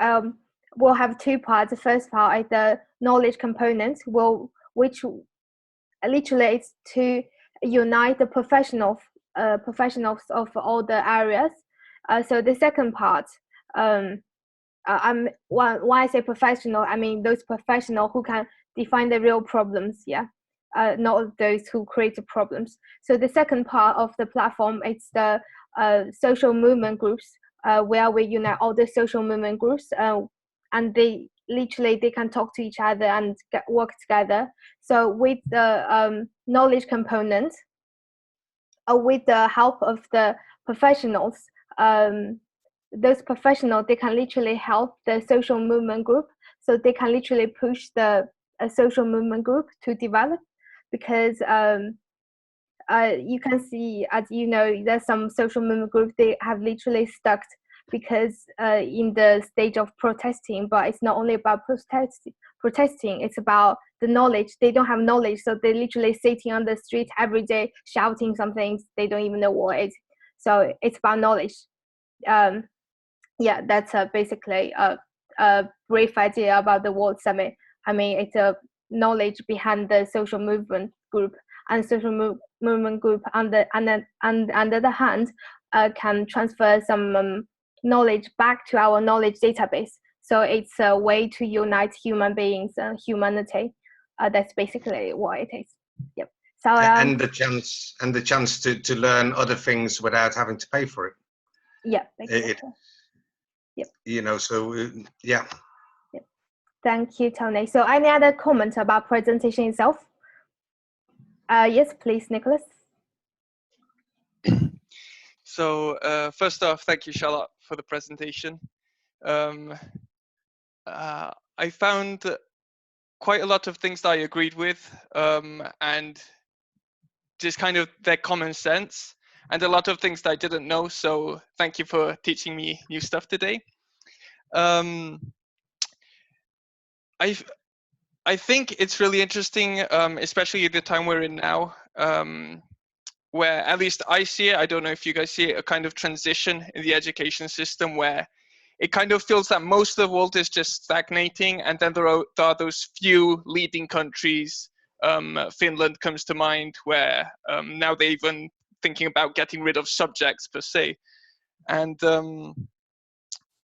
will have two parts. The first part is the knowledge component, which literally it's to unite the professionals of all the areas. So the second part, when I say professional, I mean those professionals who can define the real problems. Yeah. not those who create problems. So the second part of the platform is the social movement groups, where we unite all the social movement groups, and they can talk to each other and work together. So with the knowledge component, with the help of the professionals, those professionals, they can literally help the social movement group. So they can literally push the social movement group to develop, because you can see, as you know, there's some social movement groups, they have literally stuck because in the stage of protesting, but it's not only about protesting, it's about the knowledge. They don't have knowledge, so they're literally sitting on the street every day shouting some things they don't even know what it is. So it's about knowledge. Yeah, that's basically a brief idea about the World Summit. I mean, it's a knowledge behind the social movement group, and social movement group on the other hand can transfer some knowledge back to our knowledge database. So it's a way to unite human beings and humanity. That's basically what it is. Yep. So and the chance to learn other things without having to pay for it. Yeah, exactly. Yep. You know, so yeah. Yep. Thank you, Tony. So any other comments about presentation itself? Yes, please, Nicholas. So first off, thank you, Charlotte, for the presentation. I found quite a lot of things that I agreed with, and just kind of their common sense, and a lot of things that I didn't know. So thank you for teaching me new stuff today. I think it's really interesting, especially at the time we're in now, where at least I see it, I don't know if you guys see it, a kind of transition in the education system where it kind of feels that most of the world is just stagnating, and then there are those few leading countries. Finland comes to mind, where now they're even thinking about getting rid of subjects per se. And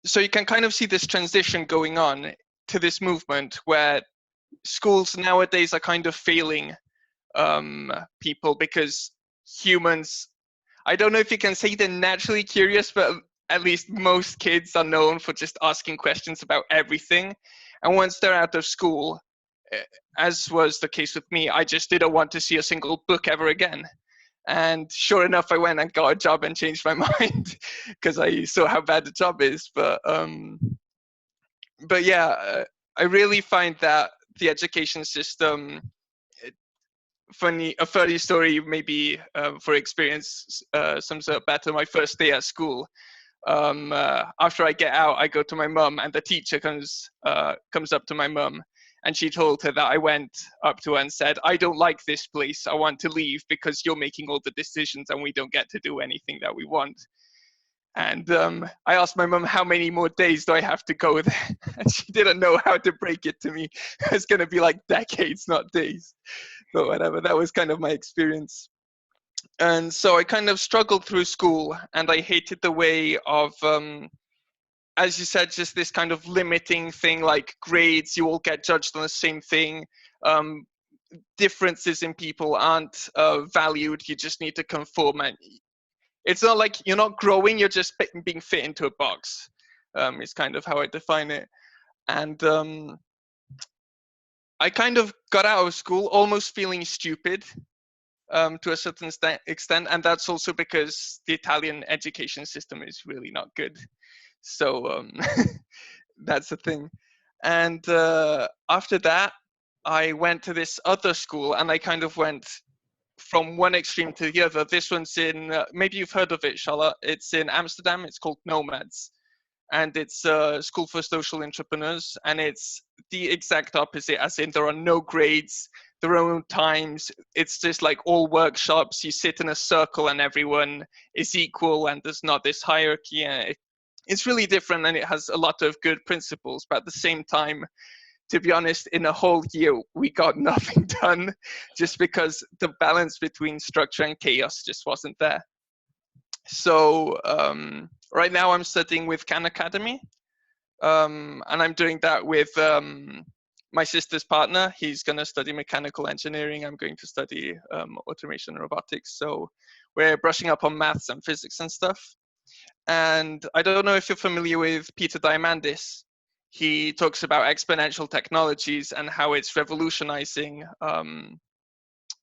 so you can kind of see this transition going on to this movement where schools nowadays are kind of failing people, because humans, I don't know if you can say they're naturally curious, but at least most kids are known for just asking questions about everything. And once they're out of school, as was the case with me, I just didn't want to see a single book ever again. And sure enough, I went and got a job and changed my mind because I saw how bad the job is. But yeah, I really find that the education system, a funny story maybe for experience sums up better my first day at school. After I get out, I go to my mum, and the teacher comes up to my mum, and she told her that I went up to her and said, "I don't like this place. I want to leave because you're making all the decisions and we don't get to do anything that we want." And I asked my mum, how many more days do I have to go there? And she didn't know how to break it to me. It's going to be like decades, not days. But whatever, that was kind of my experience. And so I kind of struggled through school, and I hated the way of, as you said, just this kind of limiting thing, like grades, you all get judged on the same thing. Differences in people aren't valued, you just need to conform. And it's not like you're not growing, you're just being fit into a box. It's kind of how I define it. And I kind of got out of school almost feeling stupid to a certain extent. And that's also because the Italian education system is really not good. So that's the thing. And after that, I went to this other school, and I kind of went from one extreme to the other. This one's in, maybe you've heard of it, Charlotte. It's in Amsterdam. It's called Nomads. And it's a school for social entrepreneurs. And it's the exact opposite, as in there are no grades, there are no times. It's just like all workshops. You sit in a circle and everyone is equal, and there's not this hierarchy. And it's really different, and it has a lot of good principles. But at the same time, to be honest, in a whole year, we got nothing done just because the balance between structure and chaos just wasn't there. So right now I'm studying with Khan Academy, and I'm doing that with my sister's partner, he's going to study mechanical engineering. I'm going to study automation and robotics. So we're brushing up on maths and physics and stuff. And I don't know if you're familiar with Peter Diamandis. He talks about exponential technologies and how it's revolutionizing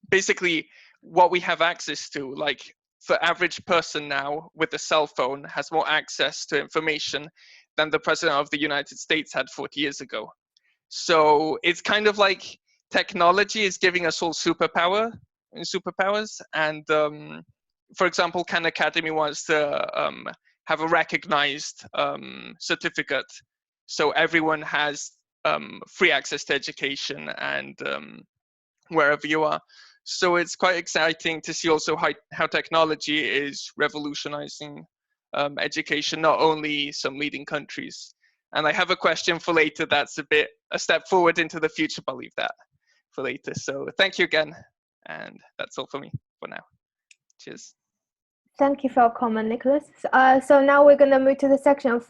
basically what we have access to. Like the average person now with a cell phone has more access to information than the president of the United States had 40 years ago. So it's kind of like technology is giving us all superpowers. And for example, Khan Academy wants to have a recognized certificate, so everyone has free access to education and wherever you are. So it's quite exciting to see also how technology is revolutionizing education, not only some leading countries. And I have a question for later that's a step forward into the future, but I'll leave that for later. So thank you again. And that's all for me for now. Cheers. Thank you for your comment, Nicholas. So now we're going to move to the section of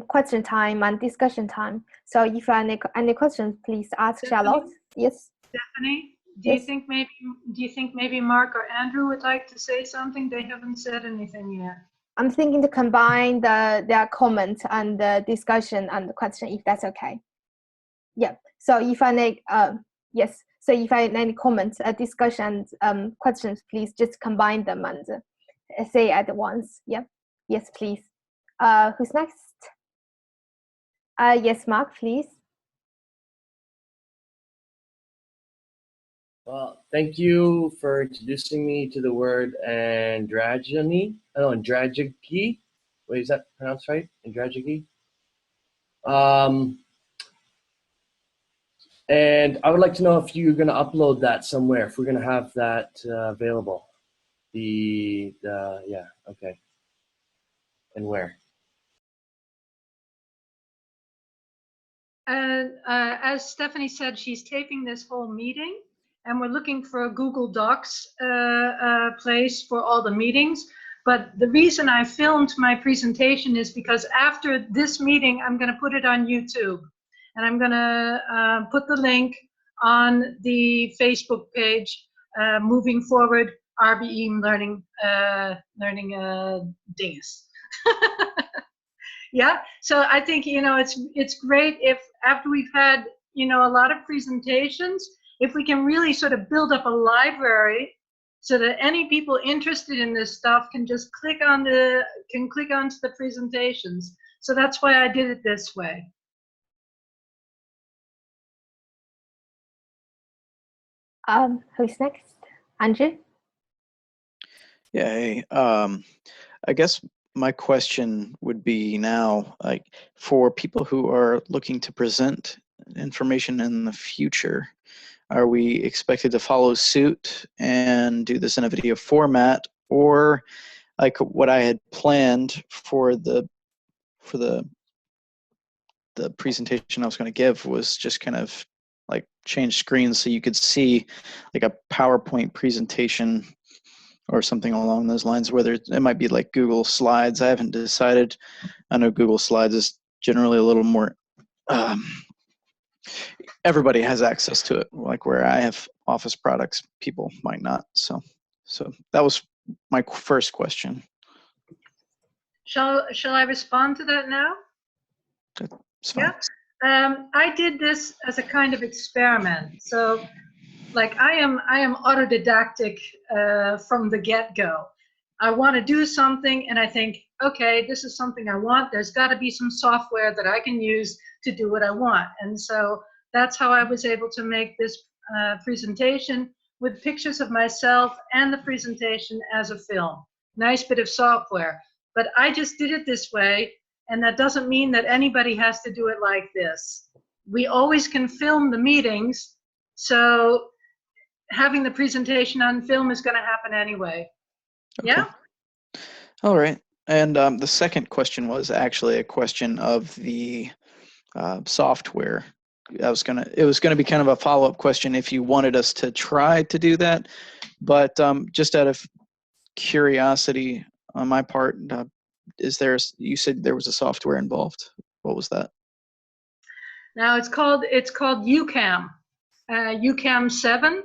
question time and discussion time. So if you have any questions, please ask Stephanie? Charlotte. Yes. Stephanie, do you think maybe Mark or Andrew would like to say something? They haven't said anything yet. I'm thinking to combine their comment and the discussion and the question, if that's okay. Yeah. So if I need, yes. So if I have any comments, discussions, questions, please just combine them and say at once. Yeah. Yes, please. Who's next? Yes, Mark, please. Well, thank you for introducing me to the word andragogy. Oh, andragogy. Wait, is that pronounced right? Andragogy. And I would like to know if you're going to upload that somewhere, if we're going to have that available. Yeah, okay. And where? And as Stephanie said, she's taping this whole meeting, and we're looking for a Google Docs place for all the meetings. But the reason I filmed my presentation is because after this meeting, I'm going to put it on YouTube, and I'm going to put the link on the Facebook page, Moving Forward RBE Learning Dingus. Yeah, so I think, you know, it's great if after we've had, you know, a lot of presentations, if we can really sort of build up a library so that any people interested in this stuff can just click onto the presentations. So that's why I did it this way. Who's next? Andrew? Yeah, hey, I guess my question would be now, like, for people who are looking to present information in the future, are we expected to follow suit and do this in a video format, or like what I had planned for the presentation I was going to give was just kind of like change screens so you could see like a PowerPoint presentation or something along those lines, whether it might be like Google Slides. I haven't decided. I know Google Slides is generally a little more, everybody has access to it, like where I have Office products, people might not. So that was my first question. Shall I respond to that now? It's fine. Yeah. I did this as a kind of experiment. So, like, I am autodidactic from the get-go. I want to do something, and I think, okay, this is something I want. There's got to be some software that I can use to do what I want. And so that's how I was able to make this presentation with pictures of myself and the presentation as a film. Nice bit of software. But I just did it this way, and that doesn't mean that anybody has to do it like this. We always can film the meetings, so having the presentation on film is going to happen anyway. Okay. Yeah? All right. And the second question was actually a question of the software. It was gonna be kind of a follow-up question if you wanted us to try to do that, but just out of curiosity on my part, you said there was a software involved. What was that? Now it's called UCAM, UCAM 7,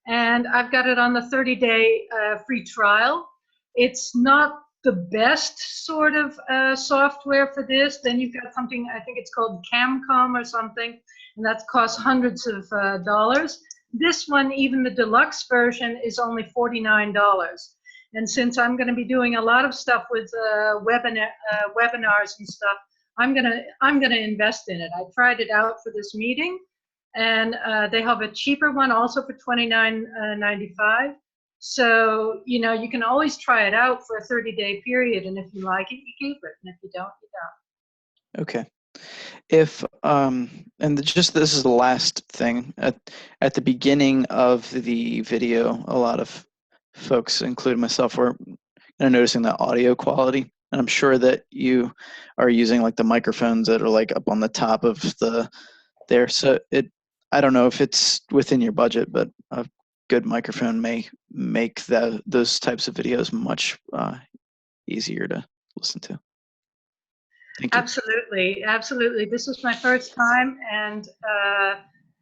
and I've got it on the 30-day free trial. It's not the best sort of software for this. Then you've got something, I think it's called Camcom or something, and that costs hundreds of dollars. This one, even the deluxe version, is only $49. And since I'm going to be doing a lot of stuff with webinars and stuff, I'm gonna invest in it. I tried it out for this meeting, and they have a cheaper one also for $29.95. So you know, you can always try it out for a 30-day period, and if you like it, you keep it, and if you don't, you don't. Okay. If and just this is the last thing, at the beginning of the video, a lot of folks, including myself, were noticing the audio quality, and I'm sure that you are using like the microphones that are like up on the top of the there. So I don't know if it's within your budget, but a good microphone may make those types of videos much easier to listen to. Thank you. Absolutely, absolutely. This was my first time, and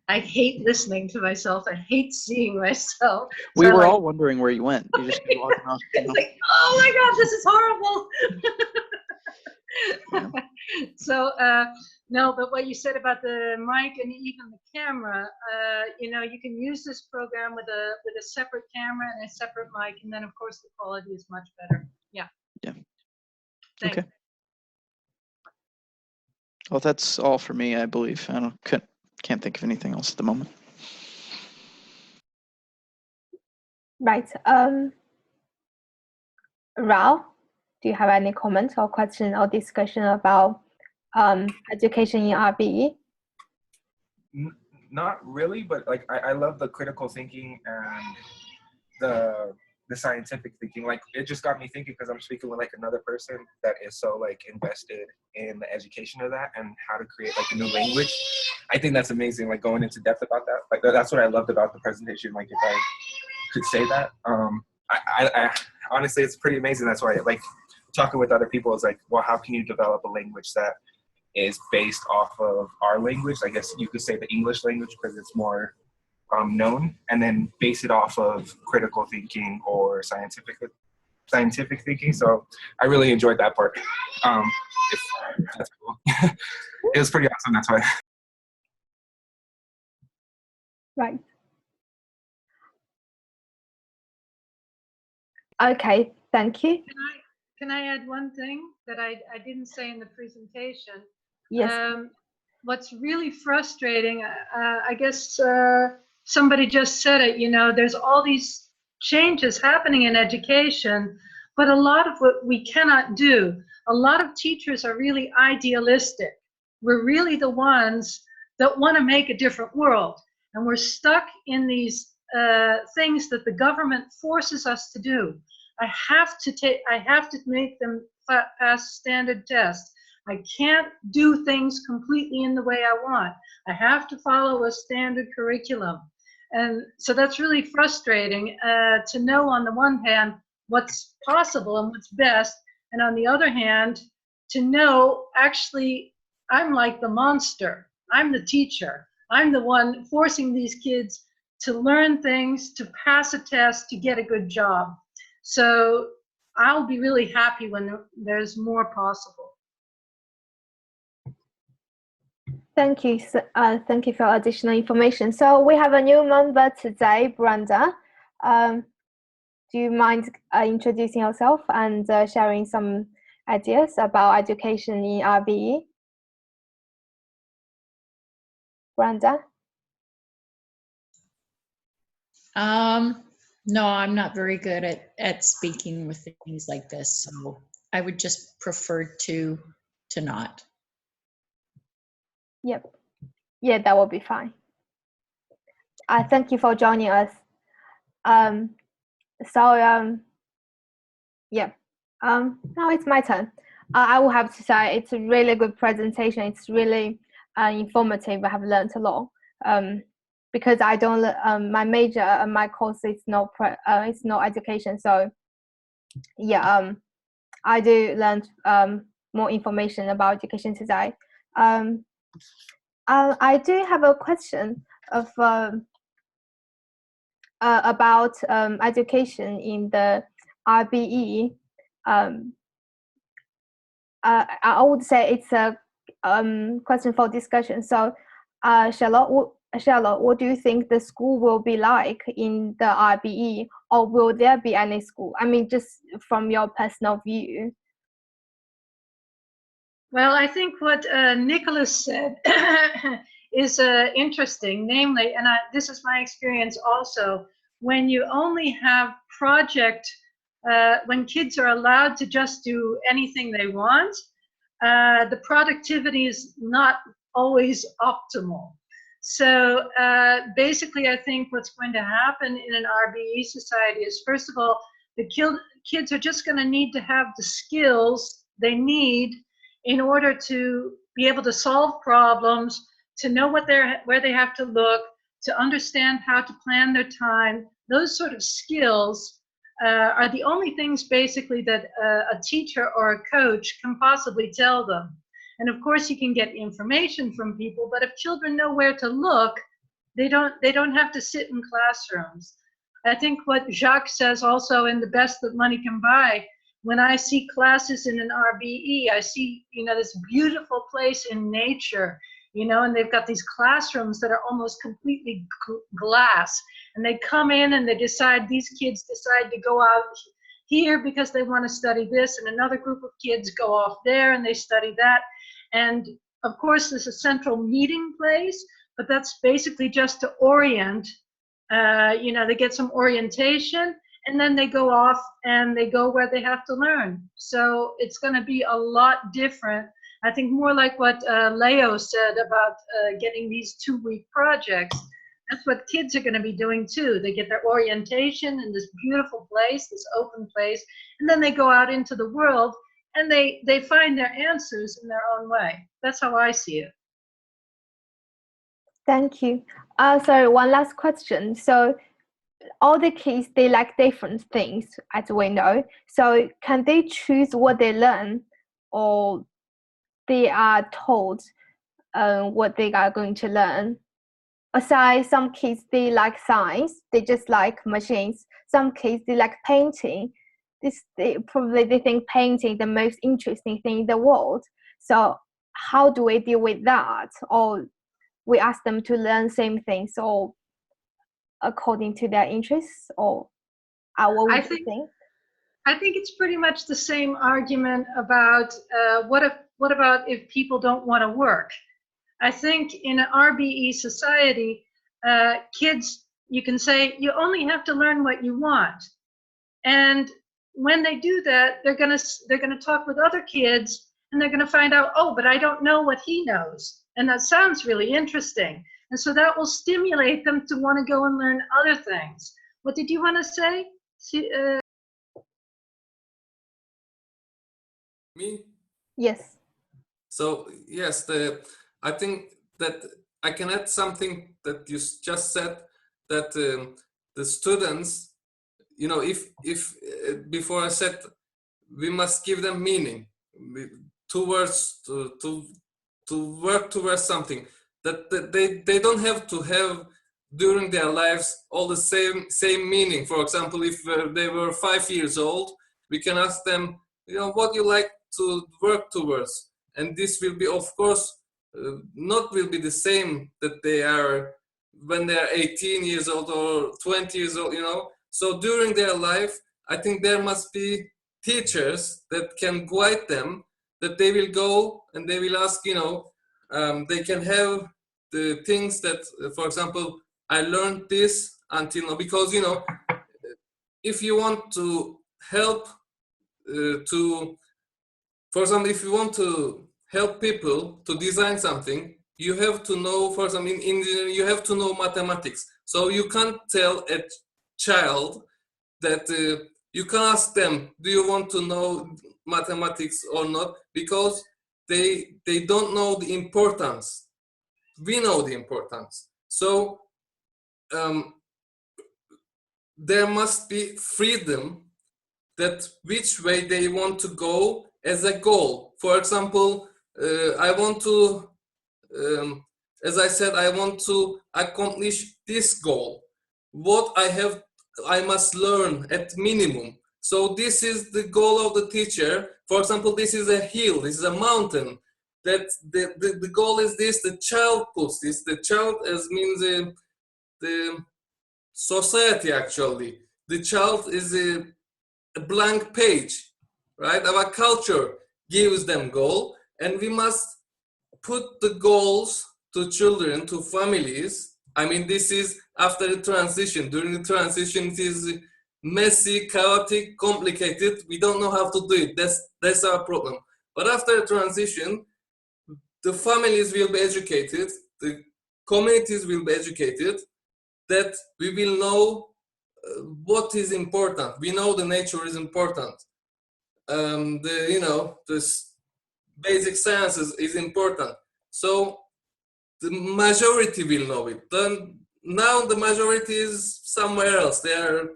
I hate listening to myself. I hate seeing myself. We So were like, all wondering where you went. You just keep walking off. You it's know? like, oh my gosh, this is horrible. Yeah. So no, but what you said about the mic and even the camera, you know, you can use this program with a separate camera and a separate mic, and then of course the quality is much better. Yeah. Yeah. Thanks. Okay. Well, that's all for me, I believe. I can't think of anything else at the moment. Right. Rao, do you have any comments or question or discussion about education in RBE? Not really, but like I love the critical thinking and the scientific thinking. Like it just got me thinking because I'm speaking with like another person that is so like invested in the education of that and how to create like a new language. I think that's amazing. Like going into depth about that. Like that's what I loved about the presentation. Like if I could say that, I honestly it's pretty amazing. That's why like talking with other people is like, well, how can you develop a language that is based off of our language? I guess you could say the English language because it's more known, and then base it off of critical thinking or scientific thinking. So I really enjoyed that part. If that's cool. It was pretty awesome. That's why. Right. Okay, thank you. Can I add one thing that I didn't say in the presentation? Yes. What's really frustrating, I guess somebody just said it, you know, there's all these changes happening in education, but a lot of what we cannot do, a lot of teachers are really idealistic. We're really the ones that want to make a different world, and we're stuck in these things that the government forces us to do. I have to make them pass standard tests. I can't do things completely in the way I want. I have to follow a standard curriculum. And so that's really frustrating to know on the one hand what's possible and what's best, and on the other hand to know actually I'm like the monster. I'm the teacher. I'm the one forcing these kids to learn things, to pass a test, to get a good job. So I'll be really happy when there's more possible. Thank you. Thank you for additional information. So we have a new member today, Brenda. Do you mind introducing yourself and sharing some ideas about education in RBE? Brenda? No, I'm not very good at speaking with things like this, so I would just prefer to not. Yep. Yeah, that will be fine. Thank you for joining us. Yeah. Now it's my turn. I will have to say it's a really good presentation. It's really informative. I have learned a lot. Because I don't, my major, my course is not education. So yeah, I do learn more information about education today. I do have a question of about education in the RBE. I would say it's a question for discussion. So, Charlotte, what do you think the school will be like in the RBE, or will there be any school? I mean, just from your personal view. Well, I think what Nicholas said is interesting, namely, and this is my experience also, when you only have when kids are allowed to just do anything they want, the productivity is not always optimal. So basically, I think what's going to happen in an RBE society is, first of all, the kids are just going to need to have the skills they need in order to be able to solve problems, to know where they have to look, to understand how to plan their time. Those sort of skills are the only things basically that a teacher or a coach can possibly tell them. And of course you can get information from people, but if children know where to look, they don't have to sit in classrooms. I think what Jacques says also in The Best That Money Can Buy, when I see classes in an RBE, I see, this beautiful place in nature, and they've got these classrooms that are almost completely glass. And they come in and these kids decide to go out here because they want to study this, and another group of kids go off there and they study that. And of course, there's a central meeting place, but that's basically just to orient. They get some orientation, and then they go off and they go where they have to learn. So it's going to be a lot different. I think more like what Leo said about getting these 2-week projects. That's what kids are going to be doing too. They get their orientation in this beautiful place, this open place, and then they go out into the world and they find their answers in their own way. That's how I see it. Thank you. So one last question. So all the kids, they like different things, as we know. So can they choose what they learn, or they are told what they are going to learn? Aside, some kids, they like science, they just like machines. Some kids, they like painting. They think painting the most interesting thing in the world. So how do we deal with that? Or we ask them to learn same things, or according to their interests, or what would you think? I think it's pretty much the same argument about what about if people don't want to work? I think in an RBE society, kids, you can say you only have to learn what you want, and when they do that, they're gonna talk with other kids, and they're gonna find out, oh, but I don't know what he knows, and that sounds really interesting, and so that will stimulate them to want to go and learn other things. What did you want to say? Me? Yes. So yes, I think that I can add something that you just said, that the students, if before I said we must give them meaning towards to work towards something, that they don't have to have during their lives all the same meaning. For example, if they were 5 years old, we can ask them, what you like to work towards, and this will be, of course, not will be the same that they are when they are 18 years old or 20 years old, So during their life, I think there must be teachers that can guide them, that they will go and they will ask, they can have the things that, for example, I learned this until now, because, if you want to help for example, if you want to help people to design something, you have to know, for example, in engineering, you have to know mathematics. So you can't tell a child that you can ask them, do you want to know mathematics or not? Because they don't know the importance. We know the importance. So there must be freedom that which way they want to go as a goal. For example, I want to as I said, I want to accomplish this goal. What I must learn at minimum. So this is the goal of the teacher. For example, this is a hill, this is a mountain. That the goal is this, the child puts this. The child as means the society actually. The child is a blank page, right? Our culture gives them goal, and we must put the goals to children, to families. I mean, this is after the transition. During the transition, it is messy, chaotic, complicated. We don't know how to do it. That's our problem. But after the transition, the families will be educated, the communities will be educated, that we will know what is important. We know the nature is important. The basic sciences is important. So the majority will know it. Then now the majority is somewhere else. They are,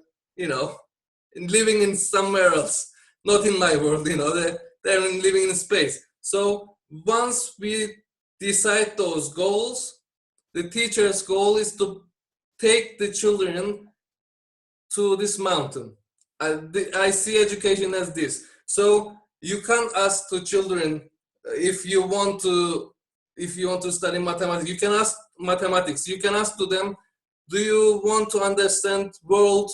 living in somewhere else, not in my world. They're living in space. So once we decide those goals, the teacher's goal is to take the children to this mountain. I see education as this. So you can't ask to children if you want to study mathematics. You can ask mathematics. You can ask to them, do you want to understand world,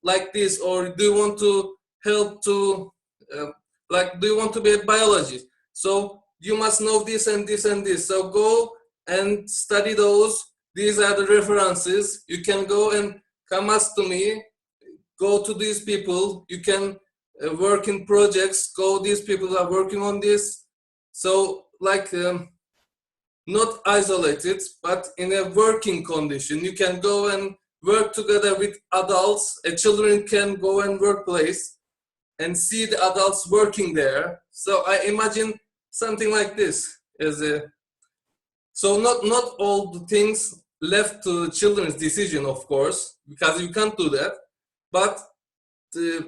like this, or do you want to help to, do you want to be a biologist? So you must know this and this and this. So go and study those. These are the references. You can go and come ask to me. Go to these people. You can work in projects. Go, these people are working on this. So not isolated, but in a working condition. You can go and work together with adults. Children can go and workplace and see the adults working there. So I imagine something like this so not all the things left to children's decision, of course, because you can't do that. But we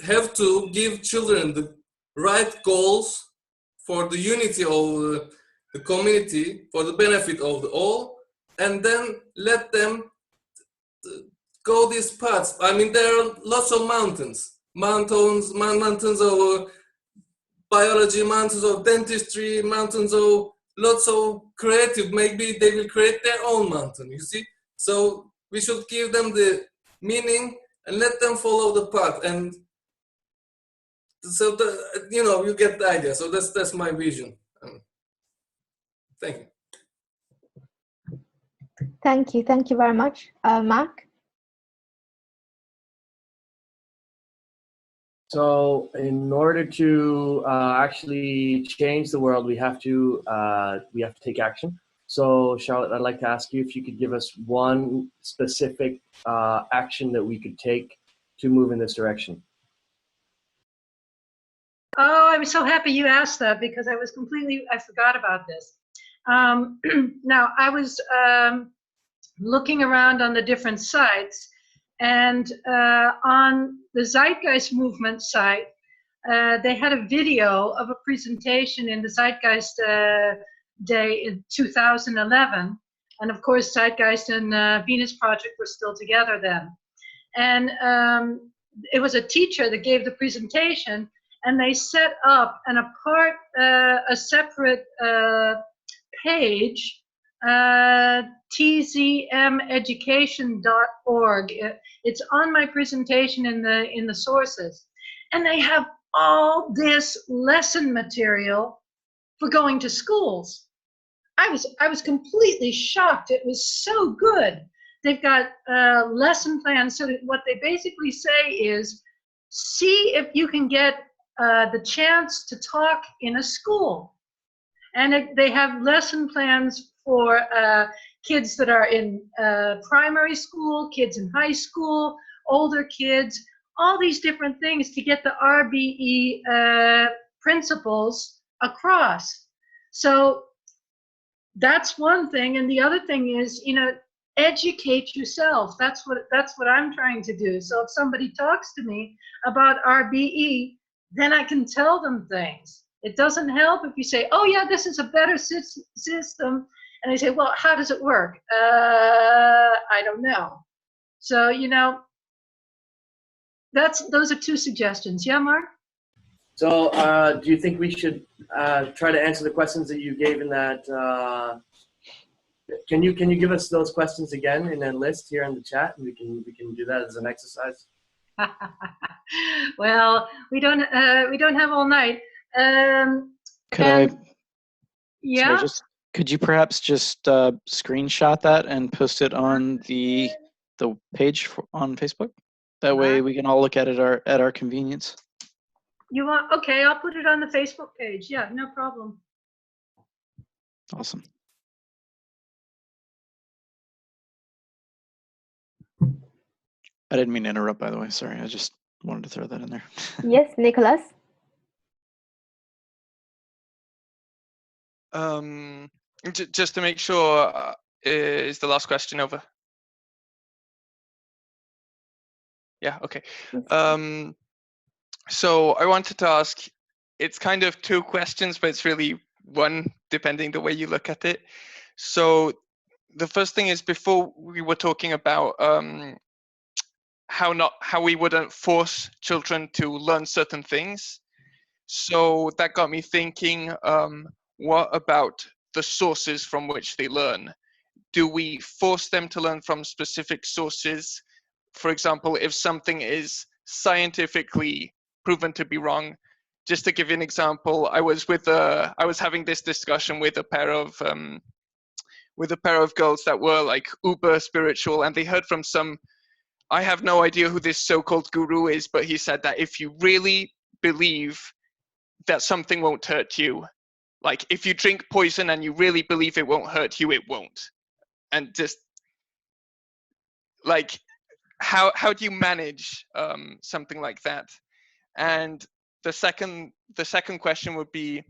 have to give children the right goals for the unity of the community, for the benefit of the all, and then let them go these paths. I mean, there are lots of mountains of biology, mountains of dentistry, mountains of lots of creative. Maybe they will create their own mountain, you see? So we should give them the meaning and let them follow the path. And so, you get the idea. So that's my vision. Thank you. Thank you. Thank you very much. Mark? So in order to actually change the world, we have to take action. So Charlotte, I'd like to ask you if you could give us one specific action that we could take to move in this direction. Oh, I'm so happy you asked that, because I forgot about this. Now, I was looking around on the different sites, and on the Zeitgeist Movement site, they had a video of a presentation in the Zeitgeist Day in 2011. And of course, Zeitgeist and Venus Project were still together then. And it was a teacher that gave the presentation, and they set up a separate page, tzmeducation.org. It's on my presentation in the sources, and they have all this lesson material for going to schools. I was completely shocked. It was so good. They've got lesson plans. So what they basically say is, see if you can get the chance to talk in a school. And they have lesson plans for kids that are in primary school, kids in high school, older kids, all these different things to get the RBE principles across. So that's one thing. And the other thing is, educate yourself. That's what I'm trying to do. So if somebody talks to me about RBE, then I can tell them things. It doesn't help if you say, oh yeah, this is a better system. And they say, well, how does it work? I don't know. So, you know, those are two suggestions. Yeah, Mark? So do you think we should try to answer the questions that you gave in that? Can you give us those questions again in a list here in the chat, and we can do that as an exercise? Well, we don't have all night. Could yeah. Could you perhaps just screenshot that and post it on the page on Facebook? That way we can all look at it at our convenience. You want? Okay, I'll put it on the Facebook page. Yeah, no problem. Awesome. I didn't mean to interrupt, by the way. Sorry, I just wanted to throw that in there. Yes, Nicholas. Just to make sure, is the last question over? Yeah, okay. So I wanted to ask, it's kind of two questions, but it's really one, depending the way you look at it. So the first thing is, before we were talking about how we wouldn't force children to learn certain things. So that got me thinking, what about the sources from which they learn? Do we force them to learn from specific sources? For example, if something is scientifically proven to be wrong, just to give you an example, I was having this discussion with a pair of girls that were like uber spiritual, and they heard from some, I have no idea who this so-called guru is, but he said that if you really believe that something won't hurt you, like if you drink poison and you really believe it won't hurt you, it won't. And just like, how do you manage something like that? And the second question would be,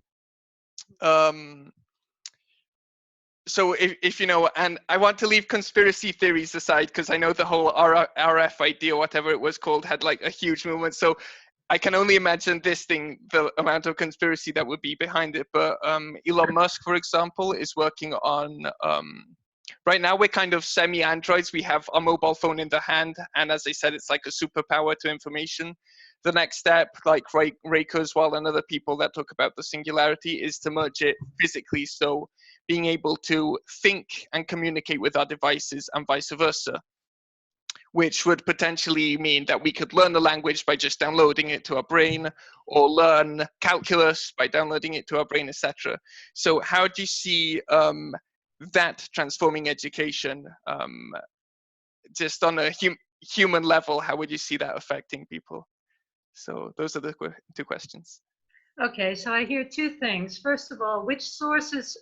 so if you know, and I want to leave conspiracy theories aside, because I know the whole RF idea, whatever it was called, had like a huge movement. So I can only imagine this thing, the amount of conspiracy that would be behind it. But Elon Musk, for example, is working on, right now we're kind of semi-androids. We have our mobile phone in the hand. And as I said, it's like a superpower to information. The next step, like Ray Kurzweil and other people that talk about the singularity, is to merge it physically. So being able to think and communicate with our devices and vice versa, which would potentially mean that we could learn the language by just downloading it to our brain, or learn calculus by downloading it to our brain, etc. So how do you see that transforming education? Just on a human level, how would you see that affecting people? So those are the two questions. Okay, so I hear two things. First of all, which sources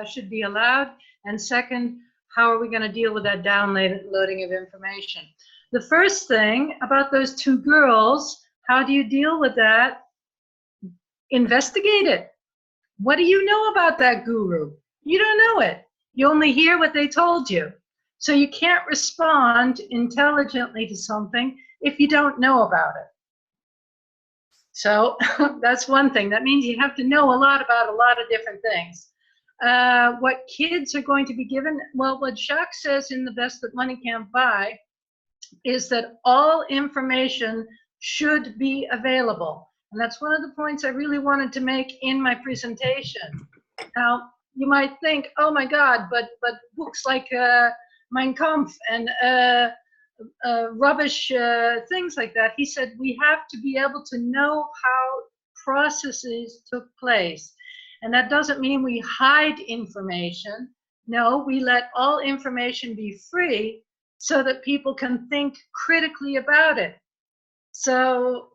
should be allowed? And second, how are we going to deal with that downloading of information? The first thing about those two girls, how do you deal with that? Investigate it. What do you know about that guru? You don't know it. You only hear what they told you. So you can't respond intelligently to something if you don't know about it. So that's one thing. That means you have to know a lot about a lot of different things. What kids are going to be given, well, what Jacques says in The Best That Money Can't Buy is that all information should be available. And that's one of the points I really wanted to make in my presentation. Now, you might think, oh my God, but books like Mein Kampf and rubbish things like that. He said we have to be able to know how processes took place. And that doesn't mean we hide information. No, we let all information be free so that people can think critically about it. So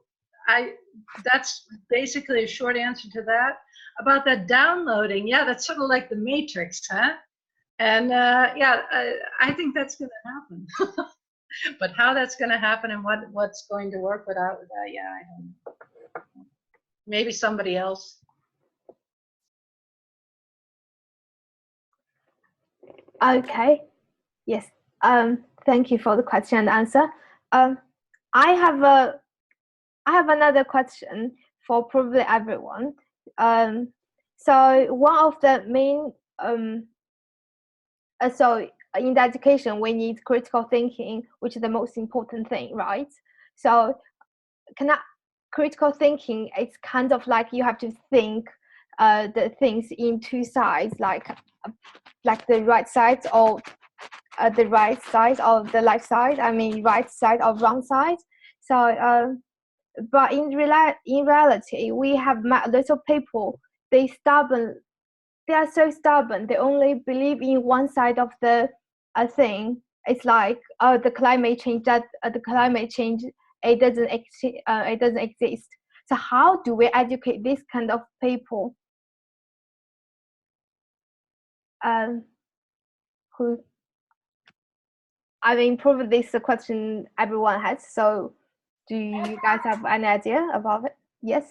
that's basically a short answer to that. About that downloading, yeah, that's sort of like the Matrix, huh? And yeah, I think that's going to happen. But how that's going to happen and what's going to work without that, yeah, I don't know. Maybe somebody else. Okay. Yes. Thank you for the question and answer. I have another question for probably everyone. So one of the main so in the education we need critical thinking, which is the most important thing, right? So critical thinking, it's kind of like you have to think the things in two sides, like the right side or the right side or the left side. I mean, right side or wrong side. So but in reality, we have met little people. They are so stubborn. They only believe in one side of the thing. It's like the climate change. The climate change, it doesn't exist. So how do we educate this kind of people? Who? I mean, probably this is a question everyone has. So, do you guys have any idea about it? Yes.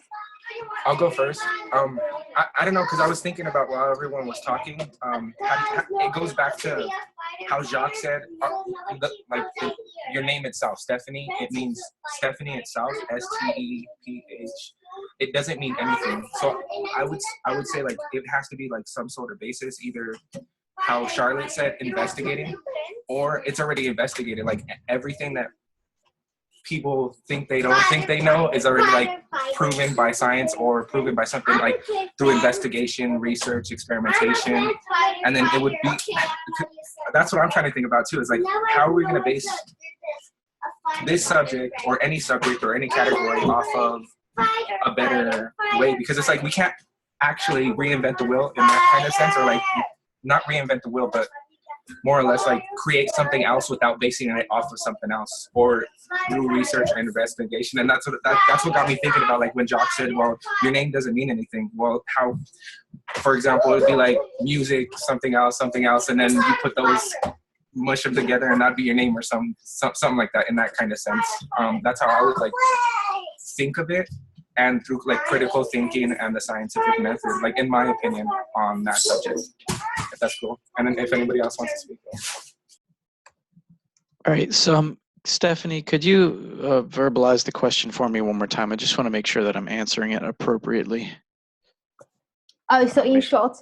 I'll go first. I don't know, because I was thinking about while everyone was talking. It goes back to how Jacques said, your name itself, Stephanie. It means Stephanie itself, STEPH. It doesn't mean anything. So I would say like it has to be like some sort of basis, either how Charlotte said, investigating, or it's already investigated. Like everything that people think they don't think they know is already like proven by science or proven by something like through investigation, research, experimentation. And then it would be, that's what I'm trying to think about too, is like, how are we going to base this subject or any category off of a better way? Because it's like, we can't actually reinvent the wheel in that kind of sense, or like not reinvent the wheel, but more or less like create something else without basing it off of something else or through research and investigation. And that's what got me thinking about, like when Jacques said, well, your name doesn't mean anything. Well, how, for example, it would be like music, something else, and then you put those, mush them together and that'd be your name or something like that in that kind of sense. That's how I would like think of it, and through like critical thinking and the scientific method, like in my opinion on that subject, if that's cool. And then if anybody else wants to speak. All right, so Stephanie, could you verbalize the question for me one more time? I just want to make sure that I'm answering it appropriately. So in short,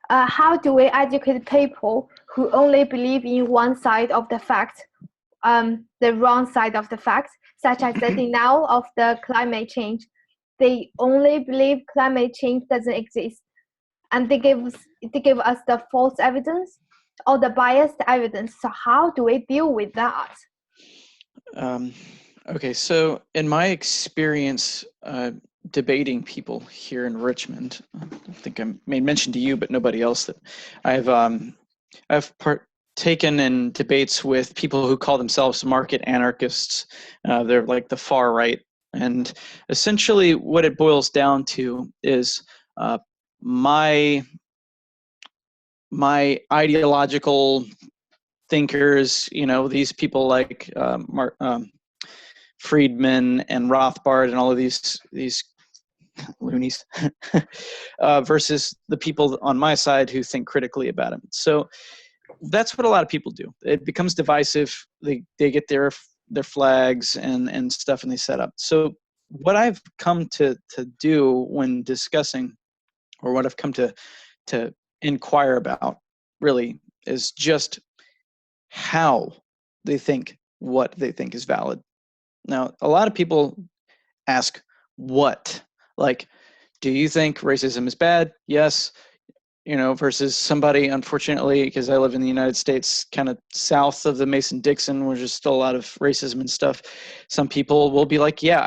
how do we educate people who only believe in one side of the fact, the wrong side of the fact, such as the denial of the climate change? They only believe climate change doesn't exist, and they give us the false evidence or the biased evidence. So how do we deal with that? Okay, so in my experience debating people here in Richmond, I think I made mention to you, but nobody else, that I've partaken in debates with people who call themselves market anarchists. They're like the far right. And essentially what it boils down to is my ideological thinkers, you know, these people like Friedman and Rothbard and all of these loonies versus the people on my side who think critically about it. So that's what a lot of people do. It becomes divisive. They get their flags and stuff, and they set up. So what I've come to do when discussing, or what I've come to inquire about really, is just how they think what they think is valid. Now, a lot of people ask what, like, do you think racism is bad? Yes. You know, versus somebody, unfortunately, because I live in the United States, kind of south of the Mason-Dixon, where there's still a lot of racism and stuff. Some people will be like, yeah,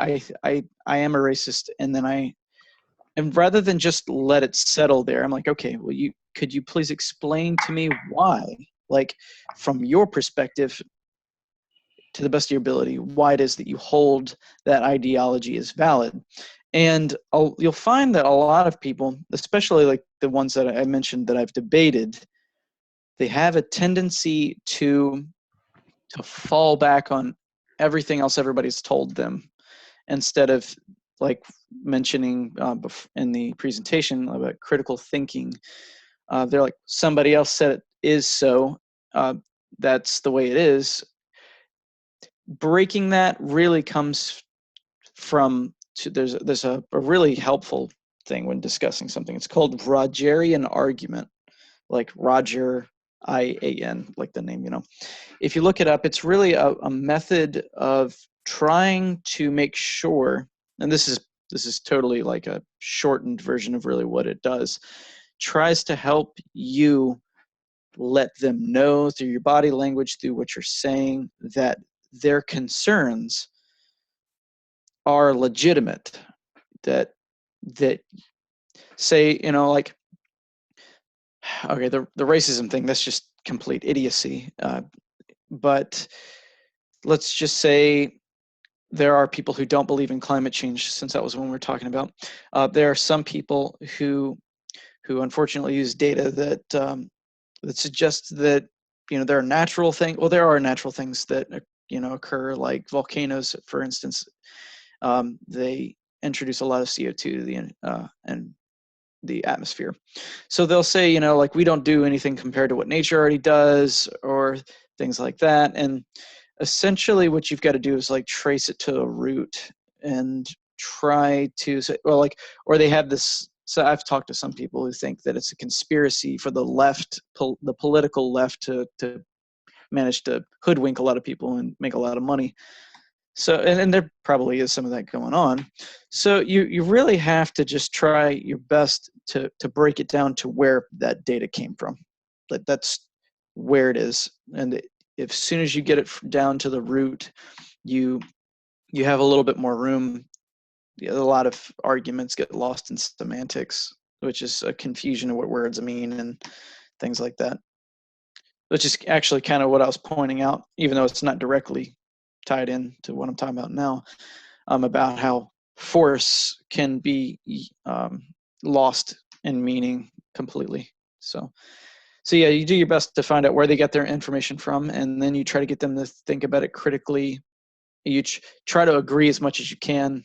I am a racist. And rather than just let it settle there, I'm like, okay, well, could you please explain to me why, like from your perspective, to the best of your ability, why it is that you hold that ideology as valid. And you'll find that a lot of people, especially like the ones that I mentioned that I've debated, they have a tendency to fall back on everything else everybody's told them, instead of like mentioning in the presentation about critical thinking. They're like, somebody else said it is so, that's the way it is. Breaking that really comes from, there's a really helpful thing when discussing something. It's called Rogerian argument, like Roger, IAN, like the name, you know. If you look it up, it's really a method of trying to make sure, and this is totally like a shortened version of really what it does, tries to help you let them know through your body language, through what you're saying, that their concerns are legitimate, that say, you know, like, okay, the racism thing, that's just complete idiocy. But let's just say there are people who don't believe in climate change, since that was what we were talking about. There are some people who unfortunately use data that that suggests that, you know, there are natural things. Well, there are natural things that, you know, occur, like volcanoes, for instance. They introduce a lot of CO2 to the atmosphere. So they'll say, you know, like, we don't do anything compared to what nature already does, or things like that. And essentially what you've got to do is like trace it to a root and try to say, well, like, or they have this. So I've talked to some people who think that it's a conspiracy for the left, the political left, to manage to hoodwink a lot of people and make a lot of money. So, and there probably is some of that going on. So you really have to just try your best to break it down to where that data came from. That's where it is. And if as soon as you get it down to the root, you have a little bit more room. A lot of arguments get lost in semantics, which is a confusion of what words mean and things like that. Which is actually kind of what I was pointing out, even though it's not directly tied in to what I'm talking about now, about how force can be lost in meaning completely. So yeah, you do your best to find out where they get their information from, and then you try to get them to think about it critically. You try to agree as much as you can.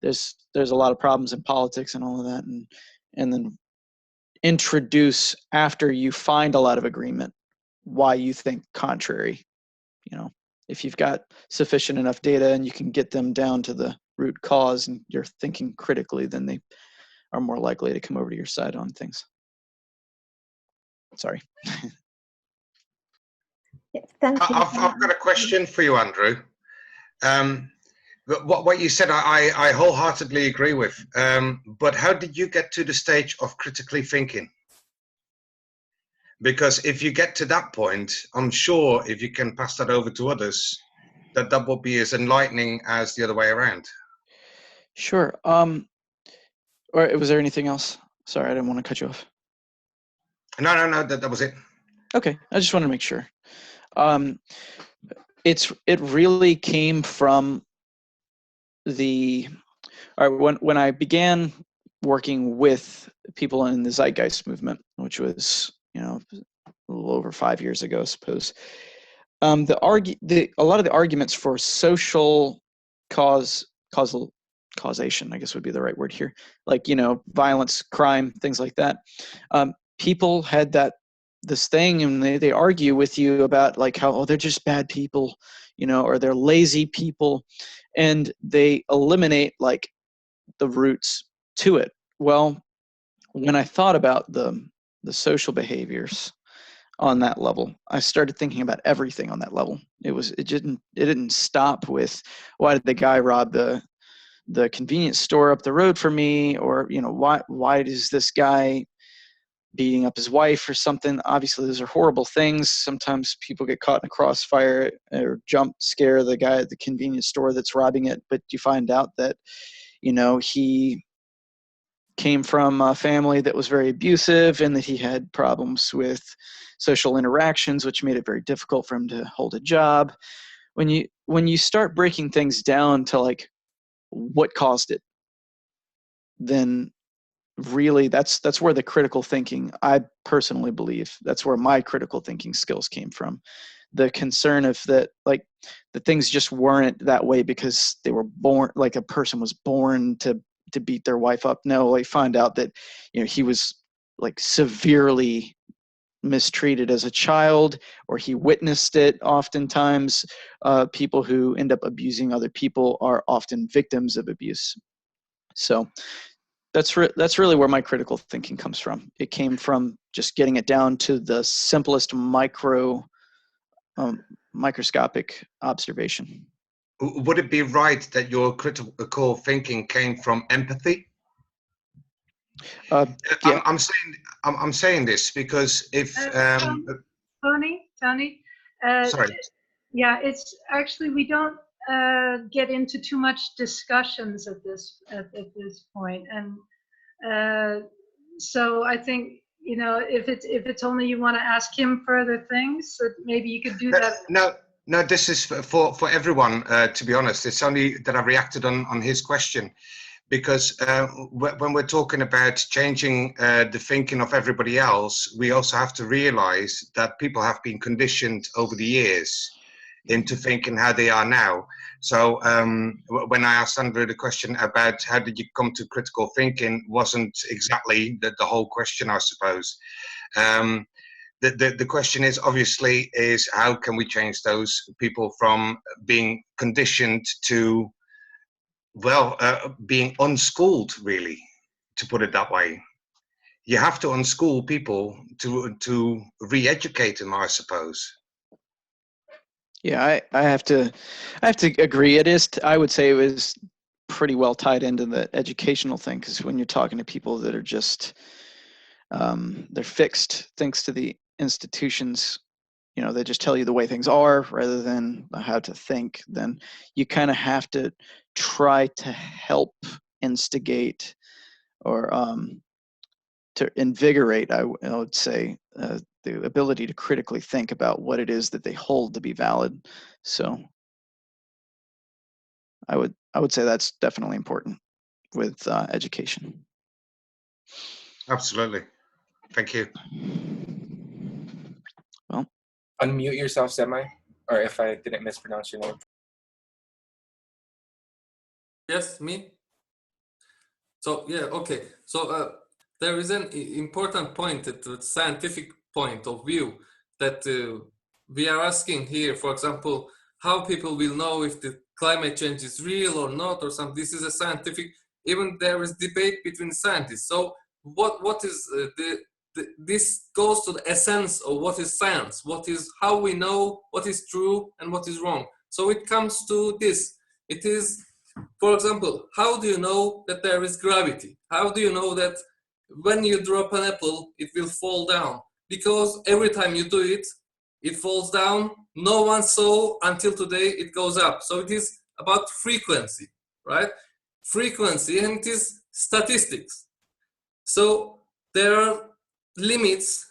There's a lot of problems in politics and all of that, and then introduce, after you find a lot of agreement, why you think contrary. You know, if you've got sufficient enough data and you can get them down to the root cause and you're thinking critically, then they are more likely to come over to your side on things. Sorry. Thank you. I've got a question for you, Andrew. What you said, I wholeheartedly agree with. But how did you get to the stage of critically thinking? Because if you get to that point, I'm sure if you can pass that over to others, that will be as enlightening as the other way around. Sure. Or was there anything else? Sorry, I didn't want to cut you off. No, that was it. Okay, I just want to make sure. It really came from when I began working with people in the Zeitgeist movement, which was, you know, a little over 5 years ago, I suppose. A lot of the arguments for social causation, I guess would be the right word here, like, you know, violence, crime, things like that. People had this thing, and they argue with you about, like, how, oh, they're just bad people, you know, or they're lazy people, and they eliminate, like, the roots to it. Well, when I thought about the social behaviors on that level, I started thinking about everything on that level. It didn't stop with, why did the guy rob the convenience store up the road from me, or, you know, why does this guy beating up his wife or something? Obviously, those are horrible things. Sometimes people get caught in a crossfire or jump scare the guy at the convenience store that's robbing it, but you find out that, you know, he came from a family that was very abusive, and that he had problems with social interactions, which made it very difficult for him to hold a job. When you start breaking things down to, like, what caused it, then really that's where the critical thinking, I personally believe, that's where my critical thinking skills came from. The concern of that, like, the things just weren't that way because they were born, like a person was born to beat their wife up. No, they find out that, you know, he was, like, severely mistreated as a child, or he witnessed it. Oftentimes, people who end up abusing other people are often victims of abuse. So That's really where my critical thinking comes from. It came from just getting it down to the simplest microscopic observation. Would it be right that your critical thinking came from empathy? Yeah. I'm saying this because if Tony, sorry. yeah, it's actually, we don't get into too much discussions at this point, and so I think, you know, if it's only you want to ask him further things, that maybe you could do that. No, this is for everyone. To be honest, it's only that I reacted on his question, because when we're talking about changing the thinking of everybody else, we also have to realize that people have been conditioned over the years into thinking how they are now. So when I asked Andrew the question about how did you come to critical thinking, wasn't exactly the whole question, I suppose. The question is obviously is how can we change those people from being conditioned to, well, being unschooled, really, to put it that way. You have to unschool people to re-educate them, I suppose. Yeah, I have to agree. It is. I would say it was pretty well tied into the educational thing, because when you're talking to people that are just they're fixed thanks to the institutions, you know, they just tell you the way things are rather than how to think, then you kind of have to try to help instigate or to invigorate, I would say, the ability to critically think about what it is that they hold to be valid. So I would say that's definitely important with education. Absolutely. Thank you. Well, unmute yourself, Semi, or if I didn't mispronounce your name. Yes, me. So yeah, okay. So there is an important point, the scientific point of view, that we are asking here. For example, how people will know if the climate change is real or not, or something. This is a scientific. Even there is debate between scientists. So what is this goes to the essence of what is science, what is how we know what is true and what is wrong. So it comes to this. It is, for example, how do you know that there is gravity? How do you know that when you drop an apple, it will fall down? Because every time you do it, it falls down. No one saw until today it goes up. So it is about frequency, right? Frequency, and it is statistics. So there are limits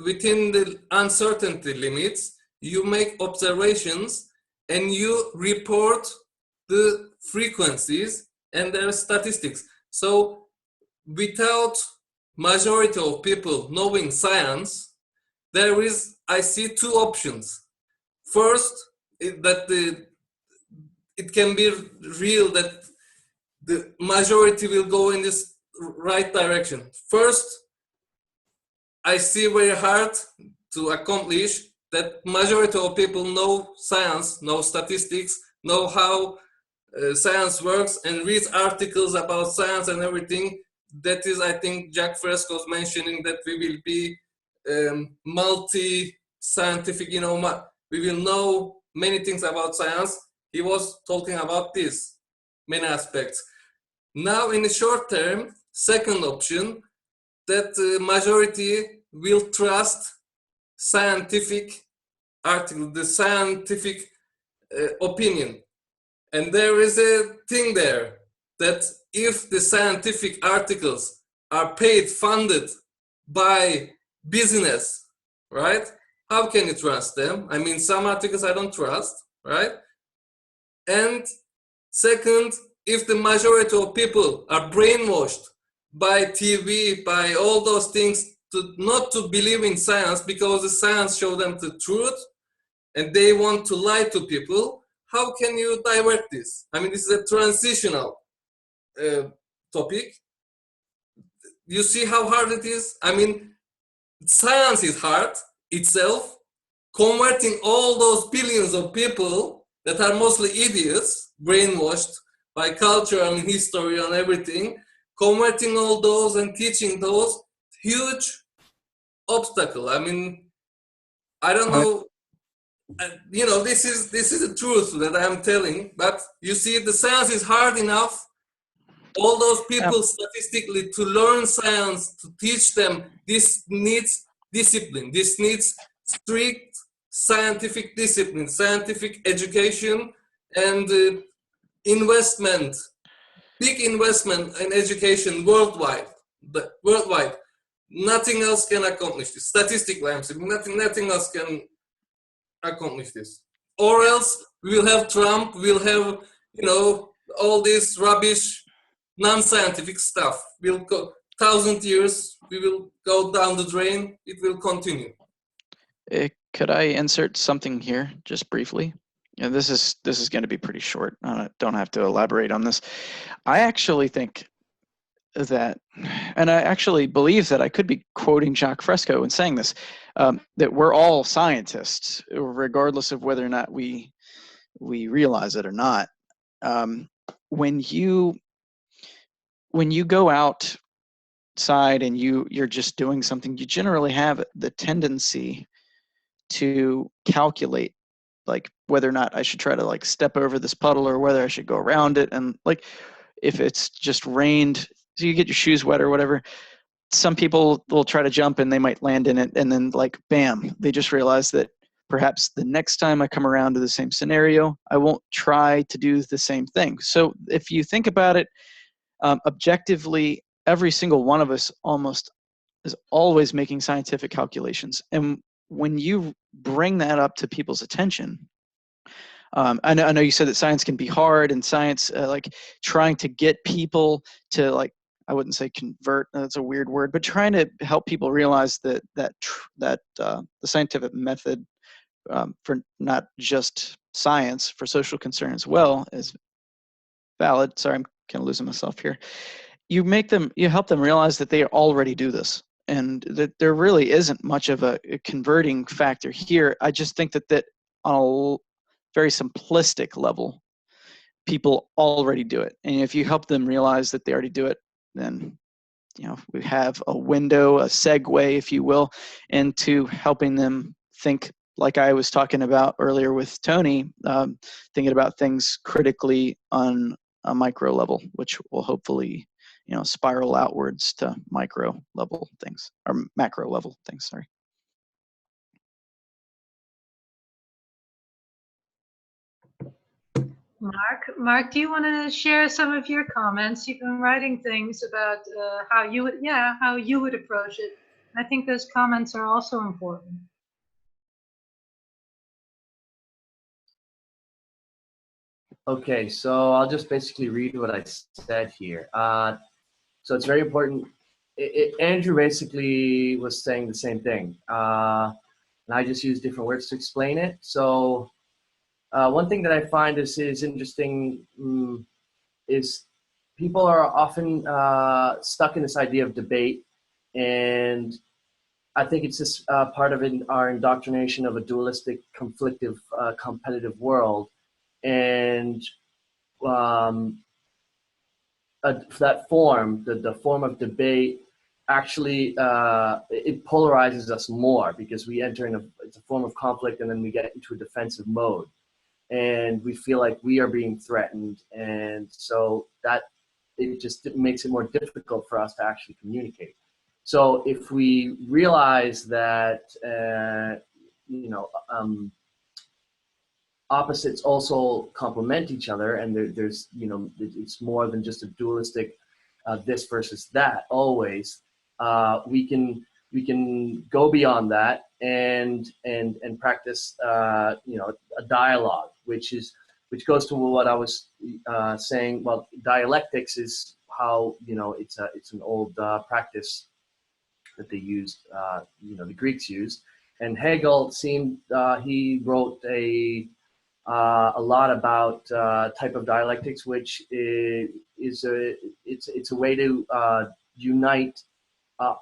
within the uncertainty limits. You make observations and you report the frequencies and their statistics. So without majority of people knowing science, there is, I see two options. First, that it can be real that the majority will go in this right direction. First, I see very hard to accomplish that majority of people know science, know statistics, know how science works, and read articles about science and everything. That is, I think, Jack Fresco's mentioning that we will be multi-scientific, you know, we will know many things about science. He was talking about this, many aspects. Now, in the short term, second option, that the majority will trust scientific article, the scientific opinion. And there is a thing there that if the scientific articles are paid, funded by business, right? How can you trust them? I mean, some articles I don't trust, right? And second, if the majority of people are brainwashed by TV, by all those things, to not to believe in science because the science show them the truth, and they want to lie to people, how can you divert this? I mean, this is a transitional topic. You see how hard it is? I mean, science is hard itself. Converting all those billions of people that are mostly idiots, brainwashed by culture and history and everything, converting all those and teaching those, huge obstacle. I mean, I don't know. You know, this is the truth that I'm telling. But you see, the science is hard enough. All those people statistically to learn science, to teach them, this needs discipline. This needs strict scientific discipline, scientific education, and investment, big investment in education worldwide. Worldwide, nothing else can accomplish this. Statistically, I'm saying nothing else can accomplish this. Or else we'll have Trump, we'll have, you know, all this rubbish, non-scientific stuff. We'll go 1,000 years, we will go down the drain, it will continue. Could I insert something here just briefly? And this is going to be pretty short. I don't have to elaborate on this. I actually think that, and I actually believe that I could be quoting Jacques Fresco in saying this, that we're all scientists, regardless of whether or not we realize it or not. When you go outside and you're just doing something, you generally have the tendency to calculate, like, whether or not I should try to like step over this puddle or whether I should go around it. And like, if it's just rained, so you get your shoes wet or whatever, some people will try to jump and they might land in it, and then like, bam, they just realize that perhaps the next time I come around to the same scenario, I won't try to do the same thing. So if you think about it, objectively, every single one of us almost is always making scientific calculations. And when you bring that up to people's attention, I know you said that science can be hard, and science, like trying to get people to, like, I wouldn't say convert, that's a weird word, but trying to help people realize that the scientific method, for not just science, for social concern as well, is valid. Sorry, I'm kind of losing myself here. You help them realize that they already do this, and that there really isn't much of a converting factor here. I just think that on a very simplistic level, people already do it. And if you help them realize that they already do it, then, you know, we have a window, a segue, if you will, into helping them think, like I was talking about earlier with Tony, thinking about things critically on a micro level, which will hopefully, you know, spiral outwards to micro level things, or macro level things, sorry. Mark, do you want to share some of your comments? You've been writing things about how you would approach it. I think those comments are also important. Okay, so I'll just basically read what I said here. So it's very important. Andrew basically was saying the same thing, and I just use different words to explain it. So one thing that I find is interesting is people are often stuck in this idea of debate, and I think it's just part of our indoctrination of a dualistic, conflictive, competitive world. And that form, the form of debate, actually it polarizes us more, because we enter in it's a form of conflict, and then we get into a defensive mode, and we feel like we are being threatened, and so that it makes it more difficult for us to actually communicate. So if we realize that you know, opposites also complement each other, and there's, you know, it's more than just a dualistic this versus that always, we can go beyond that and practice you know, a dialogue, which goes to what I was saying. Well, dialectics is how, you know, it's an old practice that they used, you know, the Greeks used, and Hegel seemed he wrote a lot about type of dialectics, which it's a way to unite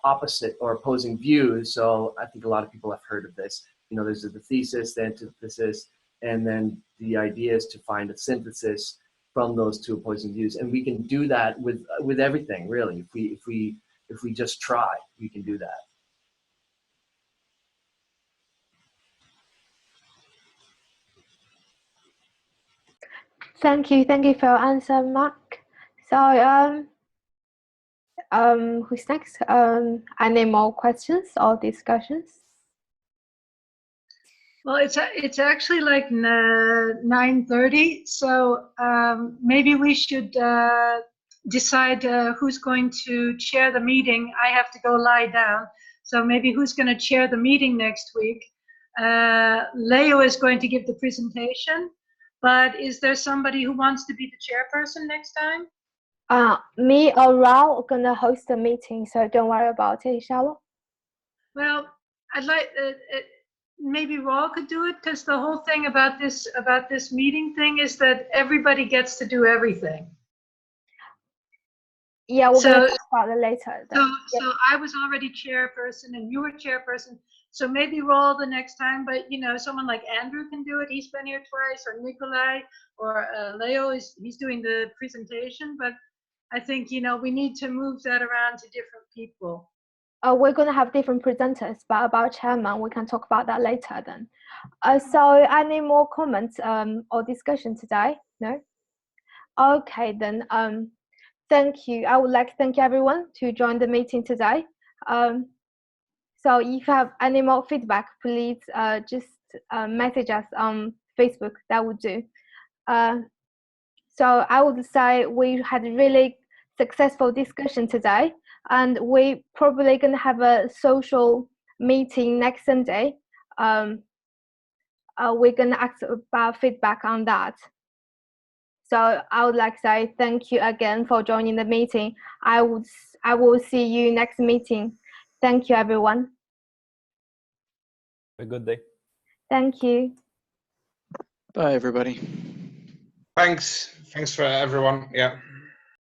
opposite or opposing views. So I think a lot of people have heard of this. You know, there's the thesis, the antithesis, and then the idea is to find a synthesis from those two opposing views, and we can do that with everything really. If we just try, we can do that. Thank you for your answer, Mark. So who's next? Any more questions or discussions? Well, it's actually like 9:30, so maybe we should decide who's going to chair the meeting. I have to go lie down, so maybe who's going to chair the meeting next week? Leo is going to give the presentation, but is there somebody who wants to be the chairperson next time? Me or Raul are gonna host the meeting, so don't worry about it, Charlotte. Well, I'd like maybe Raul could do it, because the whole thing about this meeting thing is that everybody gets to do everything. Yeah, we're gonna talk about it later. So I was already chairperson and you were chairperson. So maybe Raul the next time, but someone like Andrew can do it. He's been here twice, or Nikolai, or Leo he's doing the presentation. But I think we need to move that around to different people. We're gonna have different presenters, but about chairman, we can talk about that later then. So any more comments or discussion today? No? Okay then. Thank you. I would like to thank everyone to join the meeting today. So if you have any more feedback, please just message us on Facebook. That would do. So I would say we had a really successful discussion today, and we probably gonna have a social meeting next Sunday. We're gonna ask about feedback on that. So I would like to say thank you again for joining the meeting. I will see you next meeting. Thank you, everyone. Have a good day. Thank you. Bye, everybody. Thanks for everyone. Yeah.